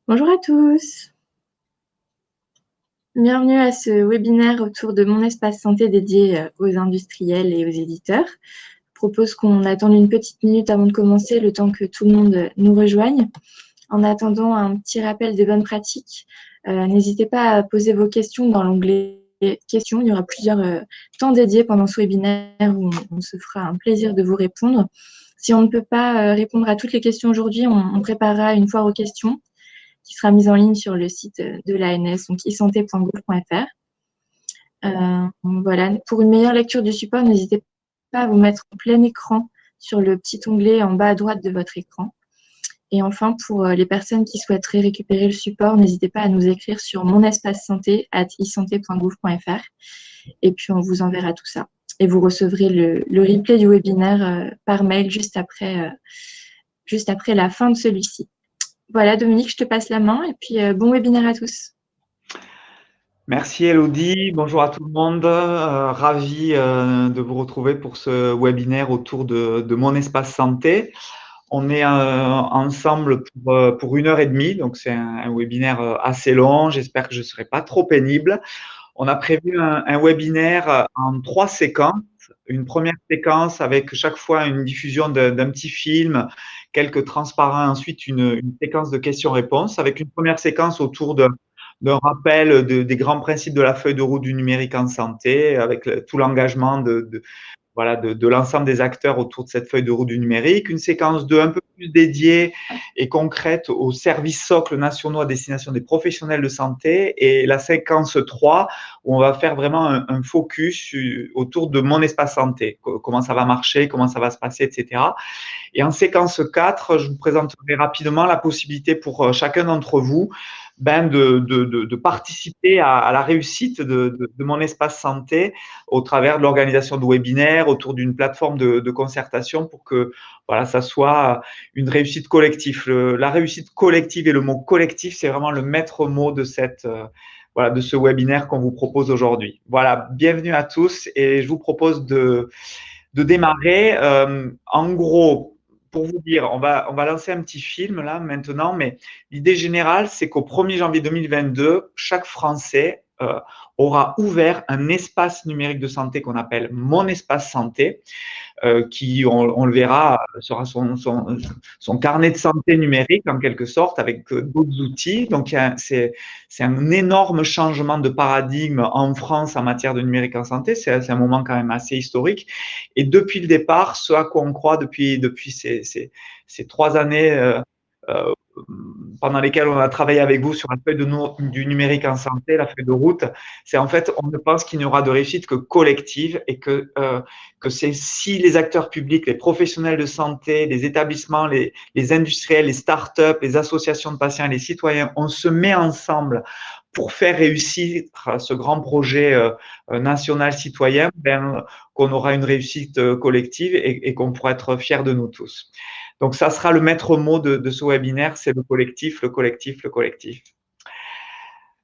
Bonjour à tous, bienvenue à ce webinaire autour de mon espace santé dédié aux industriels et aux éditeurs. Je propose qu'on attende une petite minute avant de commencer, le temps que tout le monde nous rejoigne. En attendant un petit rappel des bonnes pratiques, n'hésitez pas à poser vos questions dans l'onglet questions. Il y aura plusieurs temps dédiés pendant ce webinaire où on se fera un plaisir de vous répondre. Si on ne peut pas répondre à toutes les questions aujourd'hui, on préparera une foire aux questions qui sera mise en ligne sur le site de l'ANS, donc isanté.gouv.fr. Voilà. Pour une meilleure lecture du support, n'hésitez pas à vous mettre en plein écran sur le petit onglet en bas à droite de votre écran. Et enfin, pour les personnes qui souhaiteraient récupérer le support, n'hésitez pas à nous écrire sur monespacesanté@isanté.gouv.fr et puis on vous enverra tout ça. Et vous recevrez le replay du webinaire par mail juste après la fin de celui-ci. Voilà, Dominique, je te passe la main et puis bon webinaire à tous. Merci Elodie, bonjour à tout le monde, ravi de vous retrouver pour ce webinaire autour de mon espace santé. On est ensemble pour 1 heure et demie, donc c'est un webinaire assez long, j'espère que je ne serai pas trop pénible. On a prévu un webinaire en 3 séquences. Une première séquence avec chaque fois une diffusion d'un petit film, quelques transparents, ensuite une séquence de questions-réponses avec une première séquence autour d'un rappel des grands principes de la feuille de route du numérique en santé, avec tout l'engagement voilà, de l'ensemble des acteurs autour de cette feuille de route du numérique. Une séquence 2 un peu plus dédiée et concrète aux services socles nationaux à destination des professionnels de santé. Et la séquence 3, où on va faire vraiment un focus autour de mon espace santé, comment ça va marcher, comment ça va se passer, etc. Et en séquence 4, je vous présenterai rapidement la possibilité pour chacun d'entre vous de participer à la réussite de mon espace santé au travers de l'organisation de webinaires autour d'une plateforme de concertation pour que voilà, ça soit une réussite collective. La réussite collective et le mot collectif, c'est vraiment le maître mot de voilà, de ce webinaire qu'on vous propose aujourd'hui. Voilà, bienvenue à tous et je vous propose de démarrer. En gros, pour vous dire, on va lancer un petit film là maintenant, mais l'idée générale, c'est qu'au 1er janvier 2022, chaque Français aura ouvert un espace numérique de santé qu'on appelle Mon Espace Santé, qui, on le verra, sera son carnet de santé numérique en quelque sorte, avec d'autres outils. Donc, c'est un énorme changement de paradigme en France en matière de numérique en santé. C'est un moment quand même assez historique. Et depuis le départ, ce à quoi on croit depuis ces 3 années euh, pendant lesquelles on a travaillé avec vous sur la feuille du numérique en santé, la feuille de route, c'est en fait, on ne pense qu'il n'y aura de réussite que collective et que c'est si les acteurs publics, les professionnels de santé, les établissements, les industriels, les startups, les associations de patients et les citoyens, on se met ensemble pour faire réussir ce grand projet national citoyen, qu'on aura une réussite collective et qu'on pourra être fiers de nous tous. Donc, ça sera le maître mot de ce webinaire, c'est le collectif, le collectif, le collectif.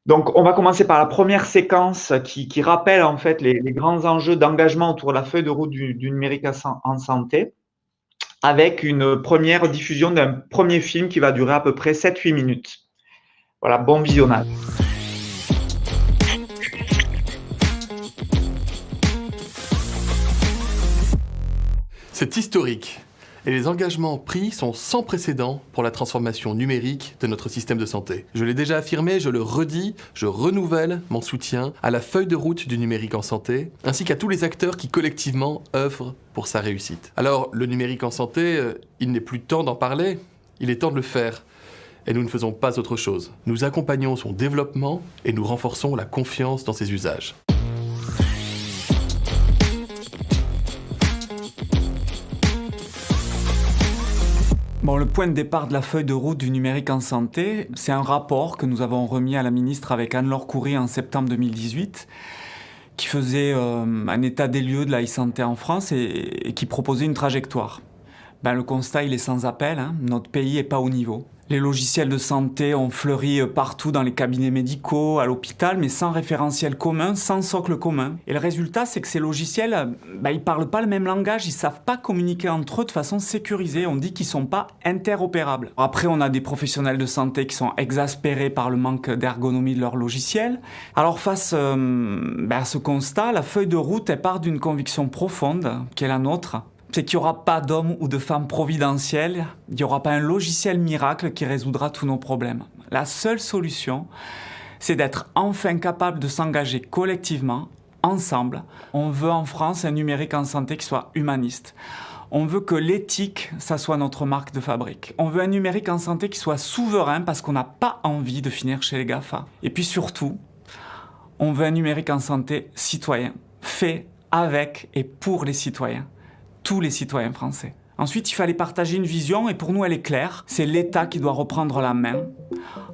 Donc, on va commencer par la première séquence qui rappelle en fait les grands enjeux d'engagement autour de la feuille de route du numérique en santé, avec une première diffusion d'un premier film qui va durer à peu près 7-8 minutes. Voilà, bon visionnage. C'est historique et les engagements pris sont sans précédent pour la transformation numérique de notre système de santé. Je l'ai déjà affirmé, je le redis, je renouvelle mon soutien à la feuille de route du numérique en santé, ainsi qu'à tous les acteurs qui collectivement œuvrent pour sa réussite. Alors, le numérique en santé, il n'est plus temps d'en parler, il est temps de le faire. Et nous ne faisons pas autre chose. Nous accompagnons son développement et nous renforçons la confiance dans ses usages. Bon, le point de départ de la feuille de route du numérique en santé, c'est un rapport que nous avons remis à la ministre avec Anne-Laure Coury en septembre 2018, qui faisait un état des lieux de la e-santé en France et qui proposait une trajectoire. Le constat, il est sans appel, hein. Notre pays n'est pas au niveau. Les logiciels de santé ont fleuri partout dans les cabinets médicaux, à l'hôpital, mais sans référentiel commun, sans socle commun. Et le résultat, c'est que ces logiciels, ils parlent pas le même langage, ils savent pas communiquer entre eux de façon sécurisée. On dit qu'ils sont pas interopérables. Après, on a des professionnels de santé qui sont exaspérés par le manque d'ergonomie de leurs logiciels. Alors face à ce constat, la feuille de route, elle part d'une conviction profonde, qui est la nôtre. C'est qu'il n'y aura pas d'homme ou de femme providentiel, il n'y aura pas un logiciel miracle qui résoudra tous nos problèmes. La seule solution, c'est d'être enfin capable de s'engager collectivement, ensemble. On veut en France un numérique en santé qui soit humaniste. On veut que l'éthique, ça soit notre marque de fabrique. On veut un numérique en santé qui soit souverain parce qu'on n'a pas envie de finir chez les GAFA. Et puis surtout, on veut un numérique en santé citoyen, fait avec et pour les citoyens. Tous les citoyens français. Ensuite, il fallait partager une vision et pour nous, elle est claire. C'est l'État qui doit reprendre la main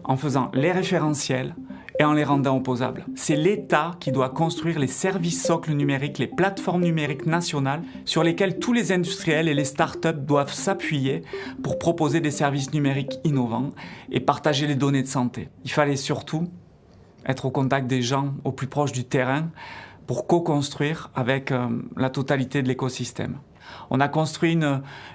en faisant les référentiels et en les rendant opposables. C'est l'État qui doit construire les services socles numériques, les plateformes numériques nationales sur lesquelles tous les industriels et les startups doivent s'appuyer pour proposer des services numériques innovants et partager les données de santé. Il fallait surtout être au contact des gens, au plus proche du terrain, pour co-construire avec la totalité de l'écosystème. On a construit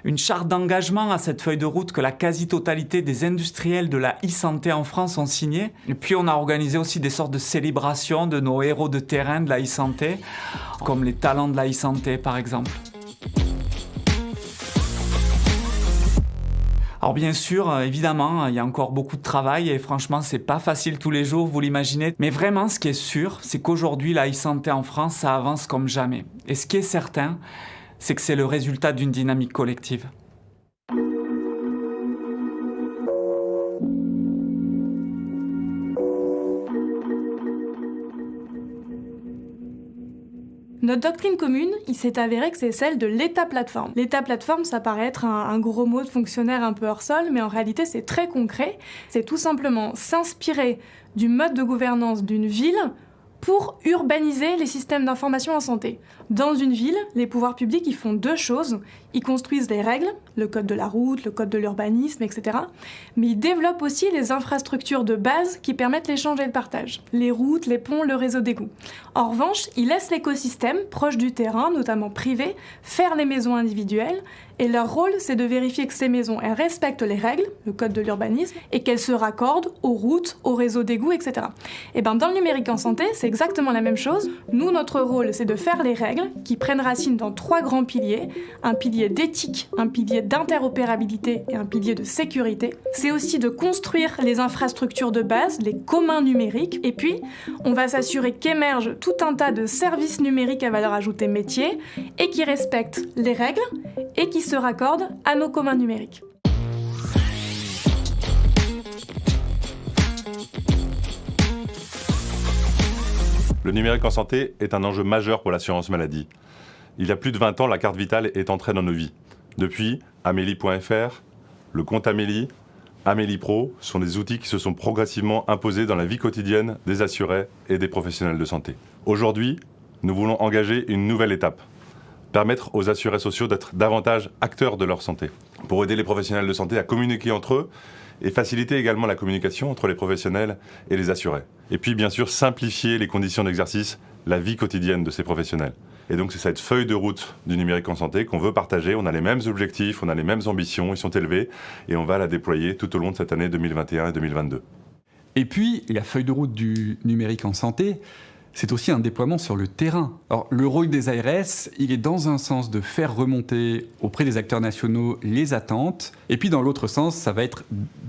une charte d'engagement à cette feuille de route que la quasi-totalité des industriels de la e-santé en France ont signée. Et puis on a organisé aussi des sortes de célébrations de nos héros de terrain de la e-santé, comme les talents de la e-santé par exemple. Alors bien sûr, évidemment, il y a encore beaucoup de travail et franchement, c'est pas facile tous les jours, vous l'imaginez. Mais vraiment, ce qui est sûr, c'est qu'aujourd'hui, la e-santé en France, ça avance comme jamais. Et ce qui est certain, c'est que c'est le résultat d'une dynamique collective. Notre doctrine commune, il s'est avéré que c'est celle de l'État-plateforme. L'État-plateforme, ça paraît être un gros mot de fonctionnaire un peu hors sol, mais en réalité, c'est très concret. C'est tout simplement s'inspirer du mode de gouvernance d'une ville pour urbaniser les systèmes d'information en santé. Dans une ville, les pouvoirs publics, ils font deux choses. Ils construisent les règles, le code de la route, le code de l'urbanisme, etc. Mais ils développent aussi les infrastructures de base qui permettent l'échange et le partage. Les routes, les ponts, le réseau d'égouts. En revanche, ils laissent l'écosystème, proche du terrain, notamment privé, faire les maisons individuelles. Et leur rôle, c'est de vérifier que ces maisons, elles respectent les règles, le code de l'urbanisme, et qu'elles se raccordent aux routes, aux réseaux d'égouts, etc. Et dans le numérique en santé, c'est exactement la même chose. Nous, notre rôle, c'est de faire les règles qui prennent racine dans 3 grands piliers. Un pilier d'éthique, un pilier d'interopérabilité et un pilier de sécurité. C'est aussi de construire les infrastructures de base, les communs numériques. Et puis, on va s'assurer qu'émergent tout un tas de services numériques à valeur ajoutée métier et qui respectent les règles et qui se raccordent à nos communs numériques. Le numérique en santé est un enjeu majeur pour l'assurance maladie. Il y a plus de 20 ans, la carte vitale est entrée dans nos vies. Depuis, Amélie.fr, le compte Amélie, Amélie Pro sont des outils qui se sont progressivement imposés dans la vie quotidienne des assurés et des professionnels de santé. Aujourd'hui, nous voulons engager une nouvelle étape. Permettre aux assurés sociaux d'être davantage acteurs de leur santé, pour aider les professionnels de santé à communiquer entre eux et faciliter également la communication entre les professionnels et les assurés. Et puis bien sûr simplifier les conditions d'exercice, la vie quotidienne de ces professionnels. Et donc c'est cette feuille de route du numérique en santé qu'on veut partager. On a les mêmes objectifs, on a les mêmes ambitions, ils sont élevés et on va la déployer tout au long de cette année 2021 et 2022. Et puis la feuille de route du numérique en santé, c'est aussi un déploiement sur le terrain. Alors, le rôle des ARS, il est dans un sens de faire remonter auprès des acteurs nationaux les attentes, et puis dans l'autre sens, ça va être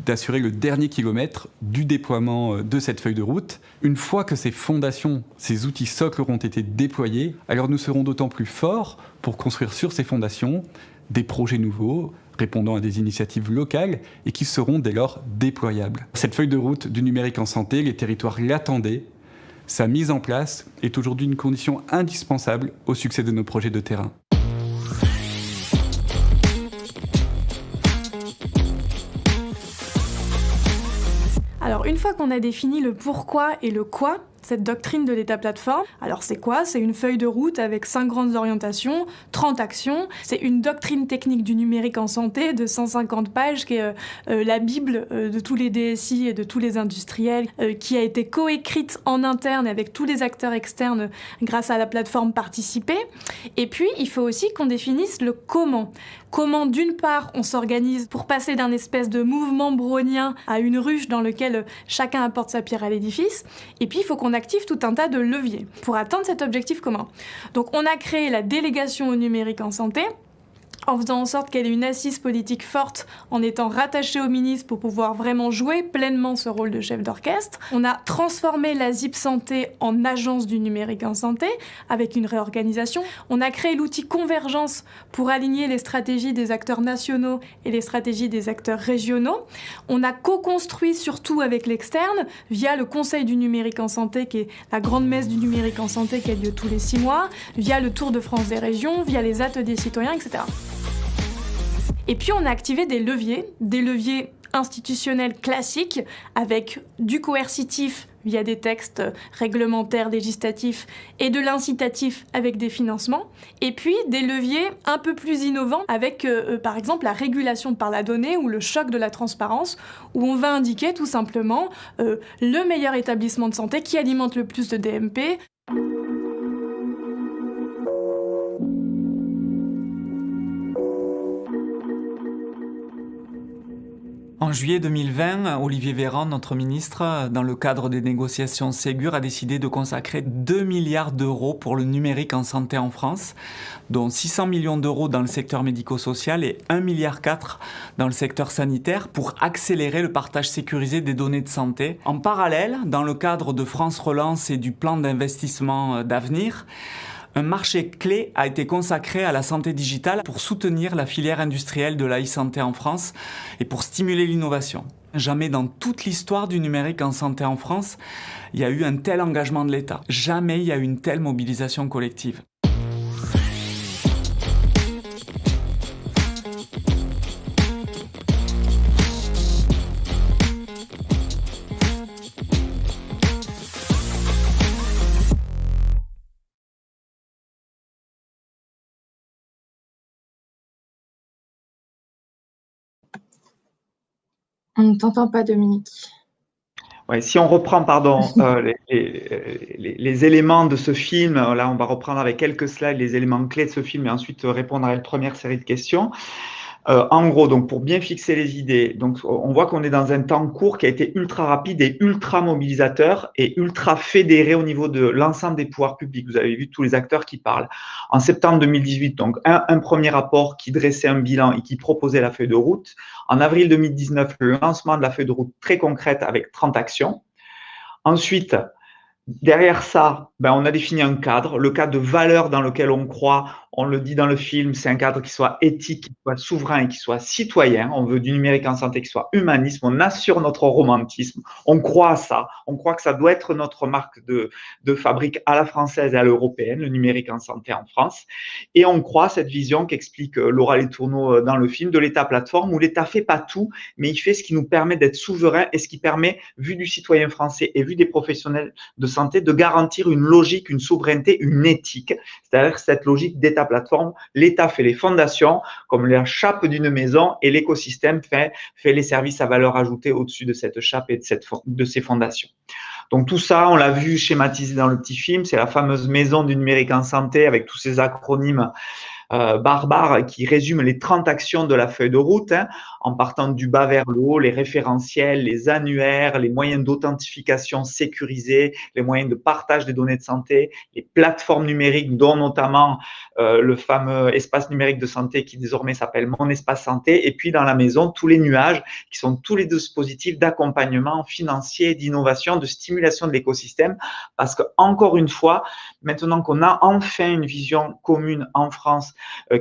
d'assurer le dernier kilomètre du déploiement de cette feuille de route. Une fois que ces fondations, ces outils socles auront été déployés, alors nous serons d'autant plus forts pour construire sur ces fondations des projets nouveaux, répondant à des initiatives locales et qui seront dès lors déployables. Cette feuille de route du numérique en santé, les territoires l'attendaient. Sa mise en place est aujourd'hui une condition indispensable au succès de nos projets de terrain. Alors, une fois qu'on a défini le pourquoi et le quoi, cette doctrine de l'État plateforme. Alors c'est quoi ? C'est une feuille de route avec 5 grandes orientations, 30 actions. C'est une doctrine technique du numérique en santé de 150 pages qui est la bible de tous les DSI et de tous les industriels, qui a été coécrite en interne avec tous les acteurs externes grâce à la plateforme Participer. Et puis il faut aussi qu'on définisse le comment. Comment, d'une part, on s'organise pour passer d'un espèce de mouvement brownien à une ruche dans lequel chacun apporte sa pierre à l'édifice. Et puis, il faut qu'on active tout un tas de leviers pour atteindre cet objectif commun. Donc, on a créé la délégation au numérique en santé, en faisant en sorte qu'elle ait une assise politique forte, en étant rattachée au ministre pour pouvoir vraiment jouer pleinement ce rôle de chef d'orchestre. On a transformé la ZIP Santé en agence du numérique en santé, avec une réorganisation. On a créé l'outil Convergence pour aligner les stratégies des acteurs nationaux et les stratégies des acteurs régionaux. On a co-construit surtout avec l'externe, via le Conseil du numérique en santé, qui est la grande messe du numérique en santé qui a lieu tous les 6 mois, via le Tour de France des régions, via les ateliers citoyens, etc. Et puis on a activé des leviers institutionnels classiques avec du coercitif via des textes réglementaires, législatifs et de l'incitatif avec des financements. Et puis des leviers un peu plus innovants avec par exemple la régulation par la donnée ou le choc de la transparence où on va indiquer tout simplement le meilleur établissement de santé qui alimente le plus de DMP. En juillet 2020, Olivier Véran, notre ministre, dans le cadre des négociations Ségur, a décidé de consacrer 2 milliards d'euros pour le numérique en santé en France, dont 600 millions d'euros dans le secteur médico-social et 1,4 milliard dans le secteur sanitaire pour accélérer le partage sécurisé des données de santé. En parallèle, dans le cadre de France Relance et du plan d'investissement d'avenir, un marché clé a été consacré à la santé digitale pour soutenir la filière industrielle de l'e-santé en France et pour stimuler l'innovation. Jamais dans toute l'histoire du numérique en santé en France, il y a eu un tel engagement de l'État. Jamais il y a eu une telle mobilisation collective. On ne t'entend pas, Dominique. Ouais, si on reprend les éléments de ce film, là on va reprendre avec quelques slides les éléments clés de ce film et ensuite répondre à la première série de questions. En gros, donc pour bien fixer les idées, donc on voit qu'on est dans un temps court qui a été ultra rapide et ultra mobilisateur et ultra fédéré au niveau de l'ensemble des pouvoirs publics. Vous avez vu tous les acteurs qui parlent. En septembre 2018, donc un premier rapport qui dressait un bilan et qui proposait la feuille de route. En avril 2019, le lancement de la feuille de route très concrète avec 30 actions. Ensuite, derrière ça, on a défini un cadre, le cadre de valeur dans lequel on croit. On le dit dans le film, c'est un cadre qui soit éthique, qui soit souverain et qui soit citoyen. On veut du numérique en santé qui soit humanisme. On assure notre romantisme. On croit à ça. On croit que ça doit être notre marque de fabrique à la française et à l'européenne, le numérique en santé en France. Et on croit à cette vision qu'explique Laura Letourneau dans le film de l'État plateforme où l'État fait pas tout, mais il fait ce qui nous permet d'être souverain et ce qui permet, vu du citoyen français et vu des professionnels de santé, de garantir une logique, une souveraineté, une éthique. C'est-à-dire cette logique d'État plateforme, l'État fait les fondations comme la chape d'une maison et l'écosystème fait les services à valeur ajoutée au-dessus de cette chape et de ces fondations. Donc tout ça, on l'a vu schématisé dans le petit film, c'est la fameuse maison du numérique en santé avec tous ces acronymes barbares qui résument les 30 actions de la feuille de route, en partant du bas vers le haut, les référentiels, les annuaires, les moyens d'authentification sécurisés, les moyens de partage des données de santé, les plateformes numériques, dont notamment le fameux espace numérique de santé qui désormais s'appelle Mon Espace Santé, et puis dans la maison, tous les nuages qui sont tous les dispositifs d'accompagnement financier, d'innovation, de stimulation de l'écosystème, parce que encore une fois, maintenant qu'on a enfin une vision commune en France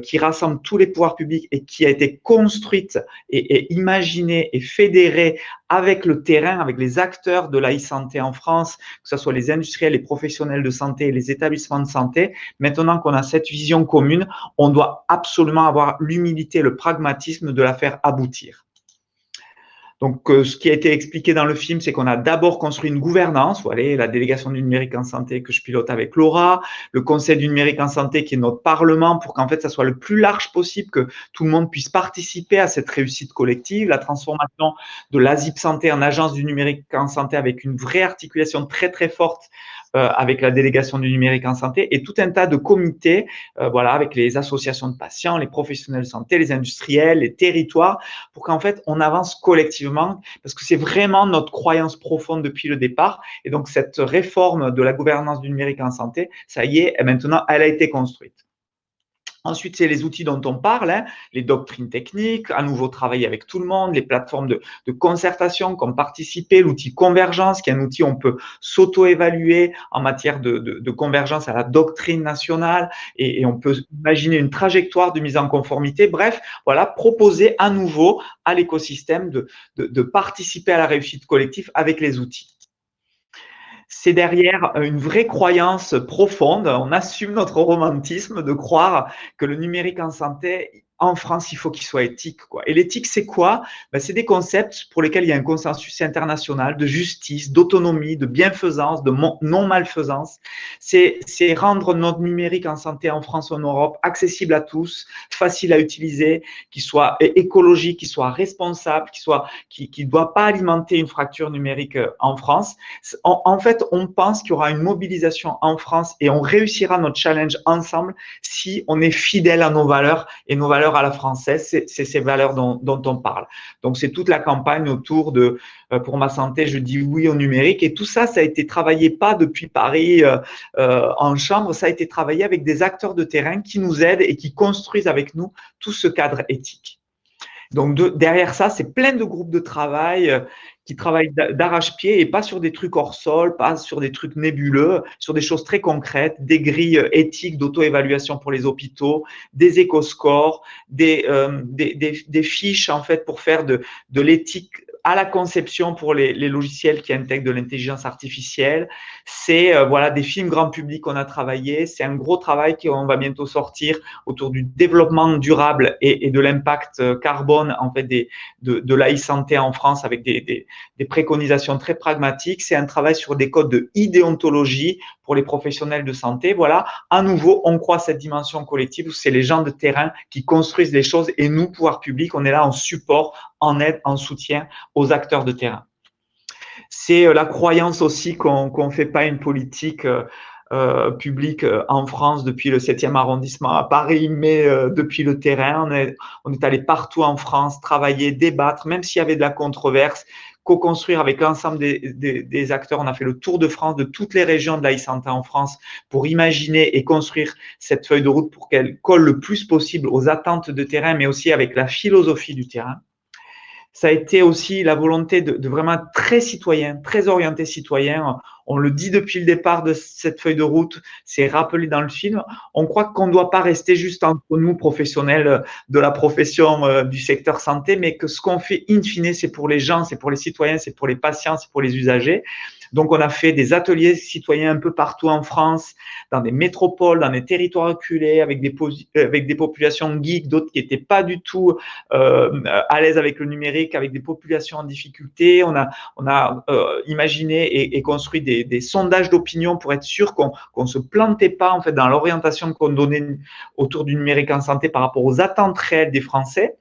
qui rassemble tous les pouvoirs publics et qui a été construite et imaginée et fédérée avec le terrain, avec les acteurs de la e-santé en France, que ce soit les industriels, les professionnels de santé, les établissements de santé. Maintenant qu'on a cette vision commune, on doit absolument avoir l'humilité, le pragmatisme de la faire aboutir. Donc, ce qui a été expliqué dans le film, c'est qu'on a d'abord construit une gouvernance, voilà, la délégation du numérique en santé que je pilote avec Laura, le conseil du numérique en santé qui est notre parlement pour qu'en fait, ça soit le plus large possible, que tout le monde puisse participer à cette réussite collective, la transformation de l'ASIP Santé en agence du numérique en santé avec une vraie articulation très, très forte avec la délégation du numérique en santé et tout un tas de comités, voilà, avec les associations de patients, les professionnels de santé, les industriels, les territoires, pour qu'en fait, on avance collectivement, parce que c'est vraiment notre croyance profonde depuis le départ. Et donc, cette réforme de la gouvernance du numérique en santé, ça y est, et maintenant, elle a été construite. Ensuite, c'est les outils dont on parle, hein, les doctrines techniques, à nouveau travailler avec tout le monde, les plateformes de concertation comme Participer, l'outil Convergence, qui est un outil où on peut s'auto-évaluer en matière de convergence à la doctrine nationale et on peut imaginer une trajectoire de mise en conformité. Bref, voilà, proposer à nouveau à l'écosystème de participer à la réussite collective avec les outils. C'est derrière une vraie croyance profonde. On assume notre romantisme de croire que le numérique en santé, en France, il faut qu'il soit éthique, quoi. Et l'éthique, c'est quoi? Ben, c'est des concepts pour lesquels il y a un consensus international de justice, d'autonomie, de bienfaisance, de non-malfaisance. C'est rendre notre numérique en santé en France ou en Europe accessible à tous, facile à utiliser, qui soit écologique, qui soit responsable, qui doit pas alimenter une fracture numérique en France. En fait, on pense qu'il y aura une mobilisation en France et on réussira notre challenge ensemble si on est fidèle à nos valeurs et nos valeurs à la française, c'est ces valeurs dont on parle. Donc, c'est toute la campagne autour de pour ma santé, je dis oui au numérique. Et tout ça, ça a été travaillé pas depuis Paris en chambre, ça a été travaillé avec des acteurs de terrain qui nous aident et qui construisent avec nous tout ce cadre éthique. Donc, derrière ça, c'est plein de groupes de travail qui travaillent d'arrache-pied et pas sur des trucs hors sol, pas sur des trucs nébuleux, sur des choses très concrètes, des grilles éthiques d'auto-évaluation pour les hôpitaux, des éco-scores, des fiches en fait pour faire de l'éthique à la conception pour les logiciels qui intègrent de l'intelligence artificielle. C'est voilà, des films grand public qu'on a travaillé. C'est un gros travail qu'on va bientôt sortir autour du développement durable et de l'impact carbone en fait de l'e-santé en France avec des préconisations très pragmatiques. C'est un travail sur des codes de e-déontologie pour les professionnels de santé. Voilà, à nouveau, on croit cette dimension collective où c'est les gens de terrain qui construisent les choses et nous, pouvoir public, on est là en support, en aide, en soutien aux acteurs de terrain. C'est la croyance aussi qu'on ne fait pas une politique publique en France depuis le 7e arrondissement à Paris, mais depuis le terrain. On est allé partout en France, travailler, débattre, même s'il y avait de la controverse, co-construire avec l'ensemble des acteurs. On a fait le tour de France, de toutes les régions de l'e-santé en France pour imaginer et construire cette feuille de route pour qu'elle colle le plus possible aux attentes de terrain, mais aussi avec la philosophie du terrain. Ça a été aussi la volonté de vraiment être très citoyen, très orienté citoyen. On le dit depuis le départ de cette feuille de route, c'est rappelé dans le film. On croit qu'on ne doit pas rester juste entre nous, professionnels de la profession du secteur santé, mais que ce qu'on fait in fine, c'est pour les gens, c'est pour les citoyens, c'est pour les patients, c'est pour les usagers. Donc, on a fait des ateliers citoyens un peu partout en France, dans des métropoles, dans des territoires reculés, avec des populations geeks, d'autres qui n'étaient pas du tout à l'aise avec le numérique, avec des populations en difficulté. On a imaginé et construit des sondages d'opinion pour être sûr qu'on ne se plantait pas en fait dans l'orientation qu'on donnait autour du numérique en santé par rapport aux attentes réelles des Français.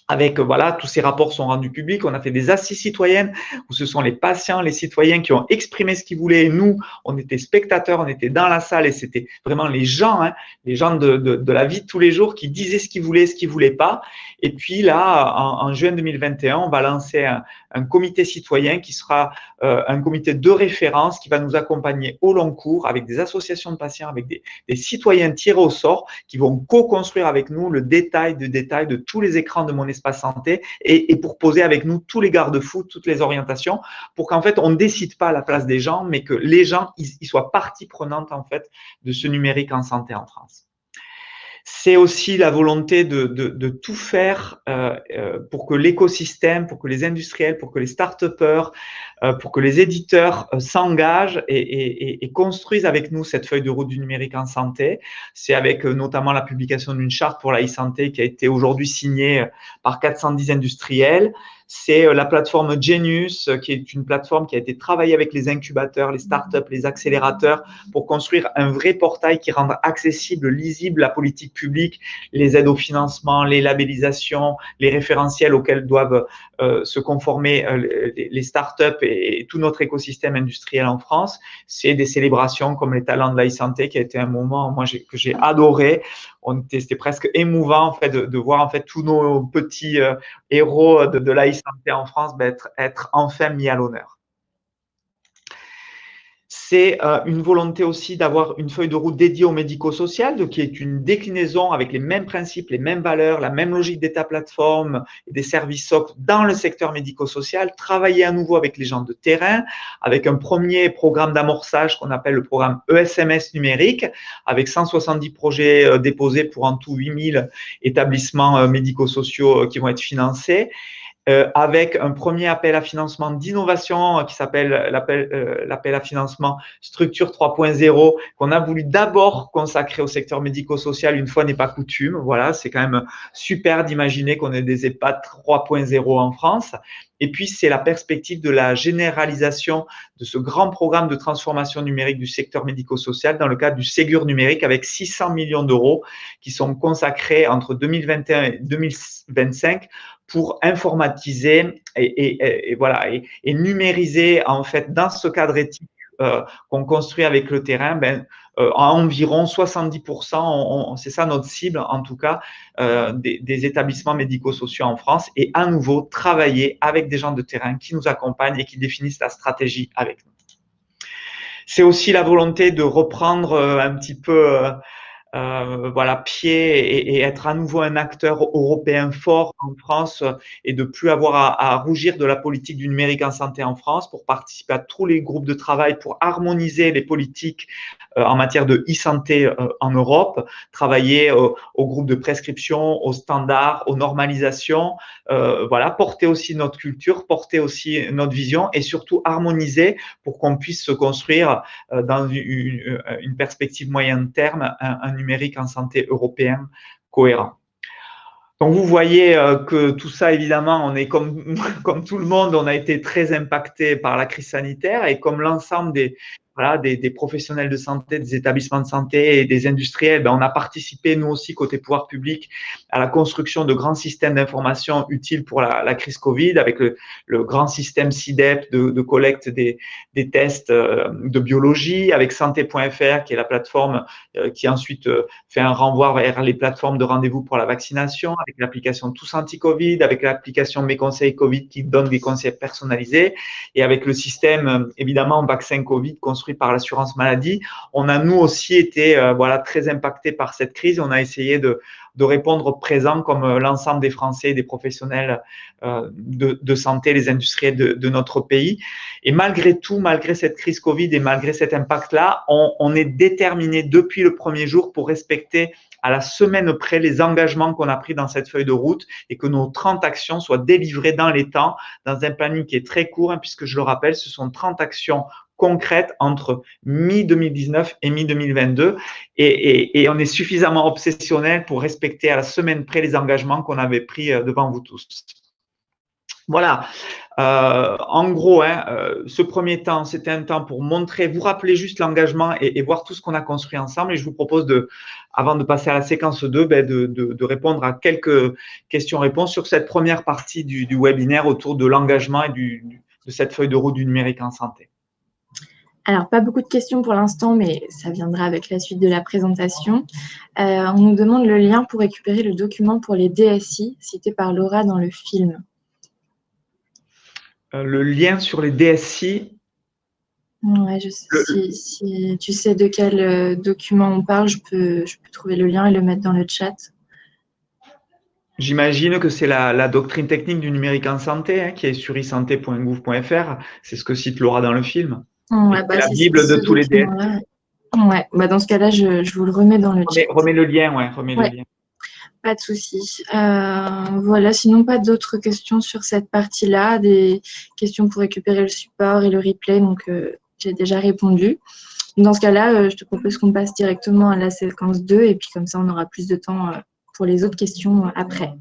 Avec, voilà, tous ces rapports sont rendus publics. On a fait des assises citoyennes où ce sont les patients, les citoyens qui ont exprimé ce qu'ils voulaient. Et nous, on était spectateurs, on était dans la salle et c'était vraiment les gens de la vie de tous les jours qui disaient ce qu'ils voulaient pas. Et puis là, en juin 2021, on va lancer un comité citoyen qui sera un comité de référence qui va nous accompagner au long cours avec des associations de patients, avec des citoyens tirés au sort qui vont co-construire avec nous le détail de tous les écrans de mon espace santé et pour poser avec nous tous les garde-fous, toutes les orientations pour qu'en fait, on ne décide pas à la place des gens, mais que les gens ils soient partie prenante en fait de ce numérique en santé en France. C'est aussi la volonté de tout faire pour que l'écosystème, pour que les industriels, pour que les start-upers, pour que les éditeurs s'engagent et construisent avec nous cette feuille de route du numérique en santé. C'est avec notamment la publication d'une charte pour la e-santé qui a été aujourd'hui signée par 410 industriels. C'est la plateforme Genius, qui est une plateforme qui a été travaillée avec les incubateurs, les startups, les accélérateurs pour construire un vrai portail qui rende accessible, lisible la politique publique, les aides au financement, les labellisations, les référentiels auxquels doivent se conformer les startups et tout notre écosystème industriel en France. C'est des célébrations comme les talents de l'e-santé qui a été un moment que j'ai adoré. C'était presque émouvant en fait de voir en fait tous nos petits héros de l'e-santé en France être enfin mis à l'honneur. C'est une volonté aussi d'avoir une feuille de route dédiée au médico-social, qui est une déclinaison avec les mêmes principes, les mêmes valeurs, la même logique d'État plateforme et des services socles dans le secteur médico-social, travailler à nouveau avec les gens de terrain, avec un premier programme d'amorçage qu'on appelle le programme ESMS numérique, avec 170 projets déposés pour en tout 8000 établissements médico-sociaux qui vont être financés. Avec un premier appel à financement d'innovation qui s'appelle l'appel à financement Structure 3.0 qu'on a voulu d'abord consacrer au secteur médico-social, une fois n'est pas coutume. Voilà, c'est quand même super d'imaginer qu'on ait des EHPAD 3.0 en France. Et puis, c'est la perspective de la généralisation de ce grand programme de transformation numérique du secteur médico-social dans le cadre du Ségur numérique avec 600 millions d'euros qui sont consacrés entre 2021 et 2025 pour informatiser et numériser en fait dans ce cadre éthique qu'on construit avec le terrain, à environ 70%, c'est ça notre cible en tout cas, des établissements médico-sociaux en France, et à nouveau travailler avec des gens de terrain qui nous accompagnent et qui définissent la stratégie avec nous. C'est aussi la volonté de reprendre un petit peu pied et être à nouveau un acteur européen fort en France et de plus avoir à rougir de la politique du numérique en santé en France pour participer à tous les groupes de travail pour harmoniser les politiques en matière de e-santé en Europe, travailler au groupe de prescription, aux standards, aux normalisations, porter aussi notre culture, porter aussi notre vision et surtout harmoniser pour qu'on puisse se construire dans une perspective moyen terme un numérique en santé européen cohérent. Donc, vous voyez que tout ça, évidemment, on est comme tout le monde, on a été très impacté par la crise sanitaire et comme l'ensemble des professionnels de santé, des établissements de santé et des industriels, on a participé, nous aussi, côté pouvoir public, à la construction de grands systèmes d'information utiles pour la crise Covid, avec le grand système SIDEP de collecte des tests de biologie, avec santé.fr, qui est la plateforme qui ensuite fait un renvoi vers les plateformes de rendez-vous pour la vaccination, avec l'application Tous Anti-Covid, avec l'application Mes Conseils Covid qui donne des conseils personnalisés, et avec le système, évidemment, vaccin Covid construit par l'assurance maladie. On a, nous aussi, été très impactés par cette crise. On a essayé de répondre présent comme l'ensemble des Français et des professionnels de santé, les industriels de notre pays. Et malgré tout, malgré cette crise Covid et malgré cet impact-là, on est déterminé depuis le premier jour pour respecter à la semaine près les engagements qu'on a pris dans cette feuille de route et que nos 30 actions soient délivrées dans les temps, dans un planning qui est très court, puisque je le rappelle, ce sont 30 actions concrètes entre mi-2019 et mi-2022 et on est suffisamment obsessionnel pour respecter à la semaine près les engagements qu'on avait pris devant vous tous. Voilà, en gros, ce premier temps, c'était un temps pour montrer, vous rappeler juste l'engagement et voir tout ce qu'on a construit ensemble. Et je vous propose, avant de passer à la séquence 2, de répondre à quelques questions-réponses sur cette première partie du webinaire autour de l'engagement et de cette feuille de route du numérique en santé. Alors, pas beaucoup de questions pour l'instant, mais ça viendra avec la suite de la présentation. On nous demande le lien pour récupérer le document pour les DSI, cité par Laura dans le film. Le lien sur les DSI. Ouais, si tu sais de quel document on parle, je peux trouver le lien et le mettre dans le chat. J'imagine que c'est la doctrine technique du numérique en santé, qui est sur e-santé.gouv.fr. C'est ce que cite Laura dans le film. Ouais, c'est la Bible de tous les DSI. Ouais, dans ce cas-là, je vous le remets dans le chat. Remets le lien, remets le lien. Pas de souci. Voilà, sinon pas d'autres questions sur cette partie-là, des questions pour récupérer le support et le replay, donc j'ai déjà répondu. Dans ce cas-là, je te propose qu'on passe directement à la séquence 2 et puis comme ça, on aura plus de temps pour les autres questions après.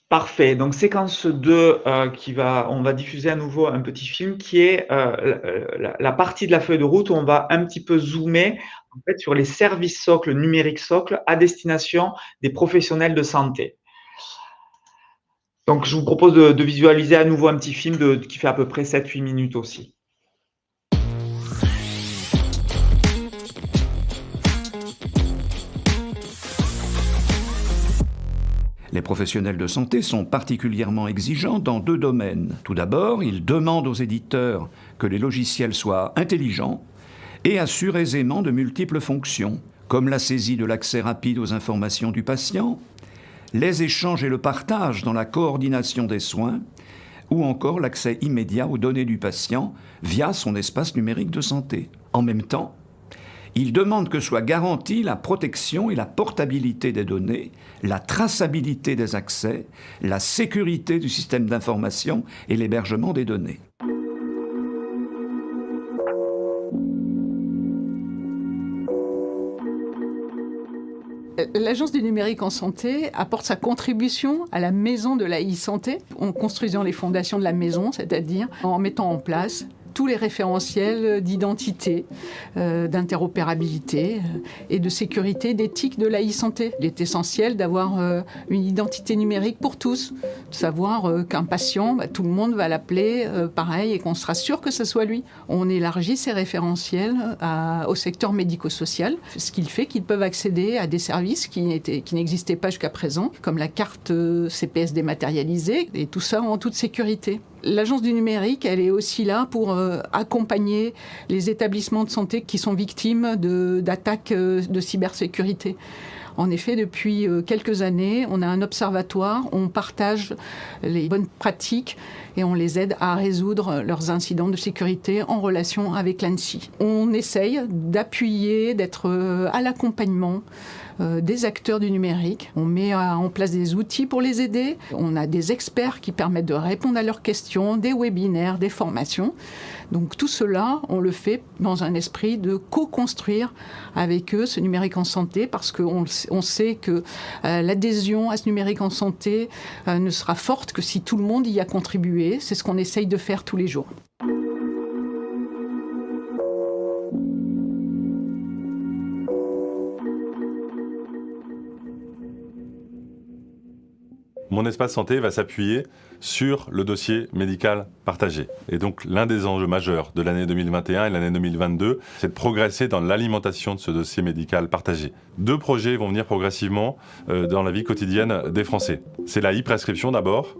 Parfait. Donc, séquence 2, on va diffuser à nouveau un petit film qui est la partie de la feuille de route où on va un petit peu zoomer en fait, sur les services socles, numériques socles à destination des professionnels de santé. Donc, je vous propose de visualiser à nouveau un petit film qui fait à peu près 7-8 minutes aussi. Les professionnels de santé sont particulièrement exigeants dans 2 domaines. Tout d'abord, ils demandent aux éditeurs que les logiciels soient intelligents et assurent aisément de multiples fonctions, comme la saisie de l'accès rapide aux informations du patient, les échanges et le partage dans la coordination des soins, ou encore l'accès immédiat aux données du patient via son espace numérique de santé. En même temps, il demande que soit garantie la protection et la portabilité des données, la traçabilité des accès, la sécurité du système d'information et l'hébergement des données. L'Agence du numérique en santé apporte sa contribution à la maison de la e-santé en construisant les fondations de la maison, c'est-à-dire en mettant en place tous les référentiels d'identité, d'interopérabilité et de sécurité, d'éthique de la e-santé. Il est essentiel d'avoir une identité numérique pour tous, de savoir qu'un patient, tout le monde va l'appeler pareil et qu'on sera sûr que ce soit lui. On élargit ces référentiels au secteur médico-social, ce qui fait qu'ils peuvent accéder à des services qui n'existaient pas jusqu'à présent, comme la carte CPS dématérialisée, et tout ça en toute sécurité. L'Agence du numérique, elle est aussi là pour accompagner les établissements de santé qui sont victimes d'attaques de cybersécurité. En effet, depuis quelques années, on a un observatoire, on partage les bonnes pratiques et on les aide à résoudre leurs incidents de sécurité en relation avec l'ANSSI. On essaye d'appuyer, d'être à l'accompagnement des acteurs du numérique. On met en place des outils pour les aider. On a des experts qui permettent de répondre à leurs questions, des webinaires, des formations. Donc tout cela, on le fait dans un esprit de co-construire avec eux ce numérique en santé parce qu'on sait que l'adhésion à ce numérique en santé ne sera forte que si tout le monde y a contribué. C'est ce qu'on essaye de faire tous les jours. Mon espace santé va s'appuyer sur le dossier médical partagé. Et donc l'un des enjeux majeurs de l'année 2021 et l'année 2022, c'est de progresser dans l'alimentation de ce dossier médical partagé. 2 projets vont venir progressivement dans la vie quotidienne des Français. C'est la e-prescription d'abord,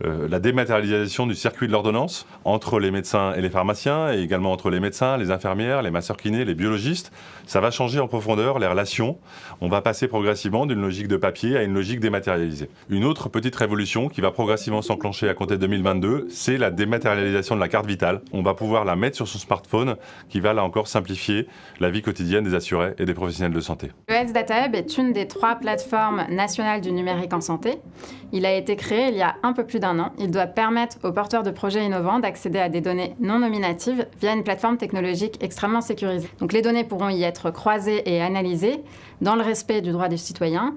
la dématérialisation du circuit de l'ordonnance entre les médecins et les pharmaciens et également entre les médecins, les infirmières, les masseurs kinés, les biologistes. Ça va changer en profondeur les relations. On va passer progressivement d'une logique de papier à une logique dématérialisée. Une autre petite révolution qui va progressivement s'enclencher à compter de 2022, c'est la dématérialisation de la carte vitale. On va pouvoir la mettre sur son smartphone qui va là encore simplifier la vie quotidienne des assurés et des professionnels de santé. Le Health Data Hub est une des 3 plateformes nationales du numérique en santé. Il a été créé il y a un peu plus d'1 an. Il doit permettre aux porteurs de projets innovants d'accéder à des données non nominatives via une plateforme technologique extrêmement sécurisée. Donc les données pourront y être croisées et analysées dans le respect du droit des citoyens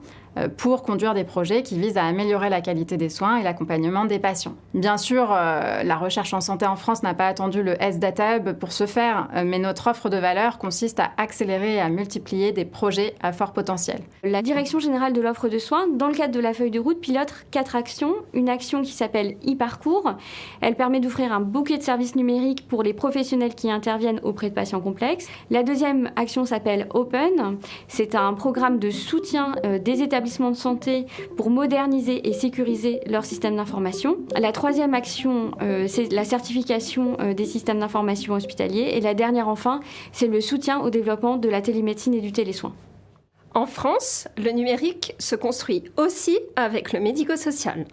pour conduire des projets qui visent à améliorer la qualité des soins et l'accompagnement des patients. Bien sûr, la recherche en santé en France n'a pas attendu le Health Data Hub pour se faire, mais notre offre de valeur consiste à accélérer et à multiplier des projets à fort potentiel. La Direction générale de l'offre de soins, dans le cadre de la feuille de route, pilote 4 actions. Une action qui s'appelle e-parcours. Elle permet d'offrir un bouquet de services numériques pour les professionnels qui interviennent auprès de patients complexes. La deuxième action s'appelle Open. C'est un programme de soutien des établissements de santé pour moderniser et sécuriser leur système d'information. La troisième action, c'est la certification des systèmes d'information hospitaliers. Et la dernière, enfin, c'est le soutien au développement de la télémédecine et du télésoin. En France, le numérique se construit aussi avec le médico-social.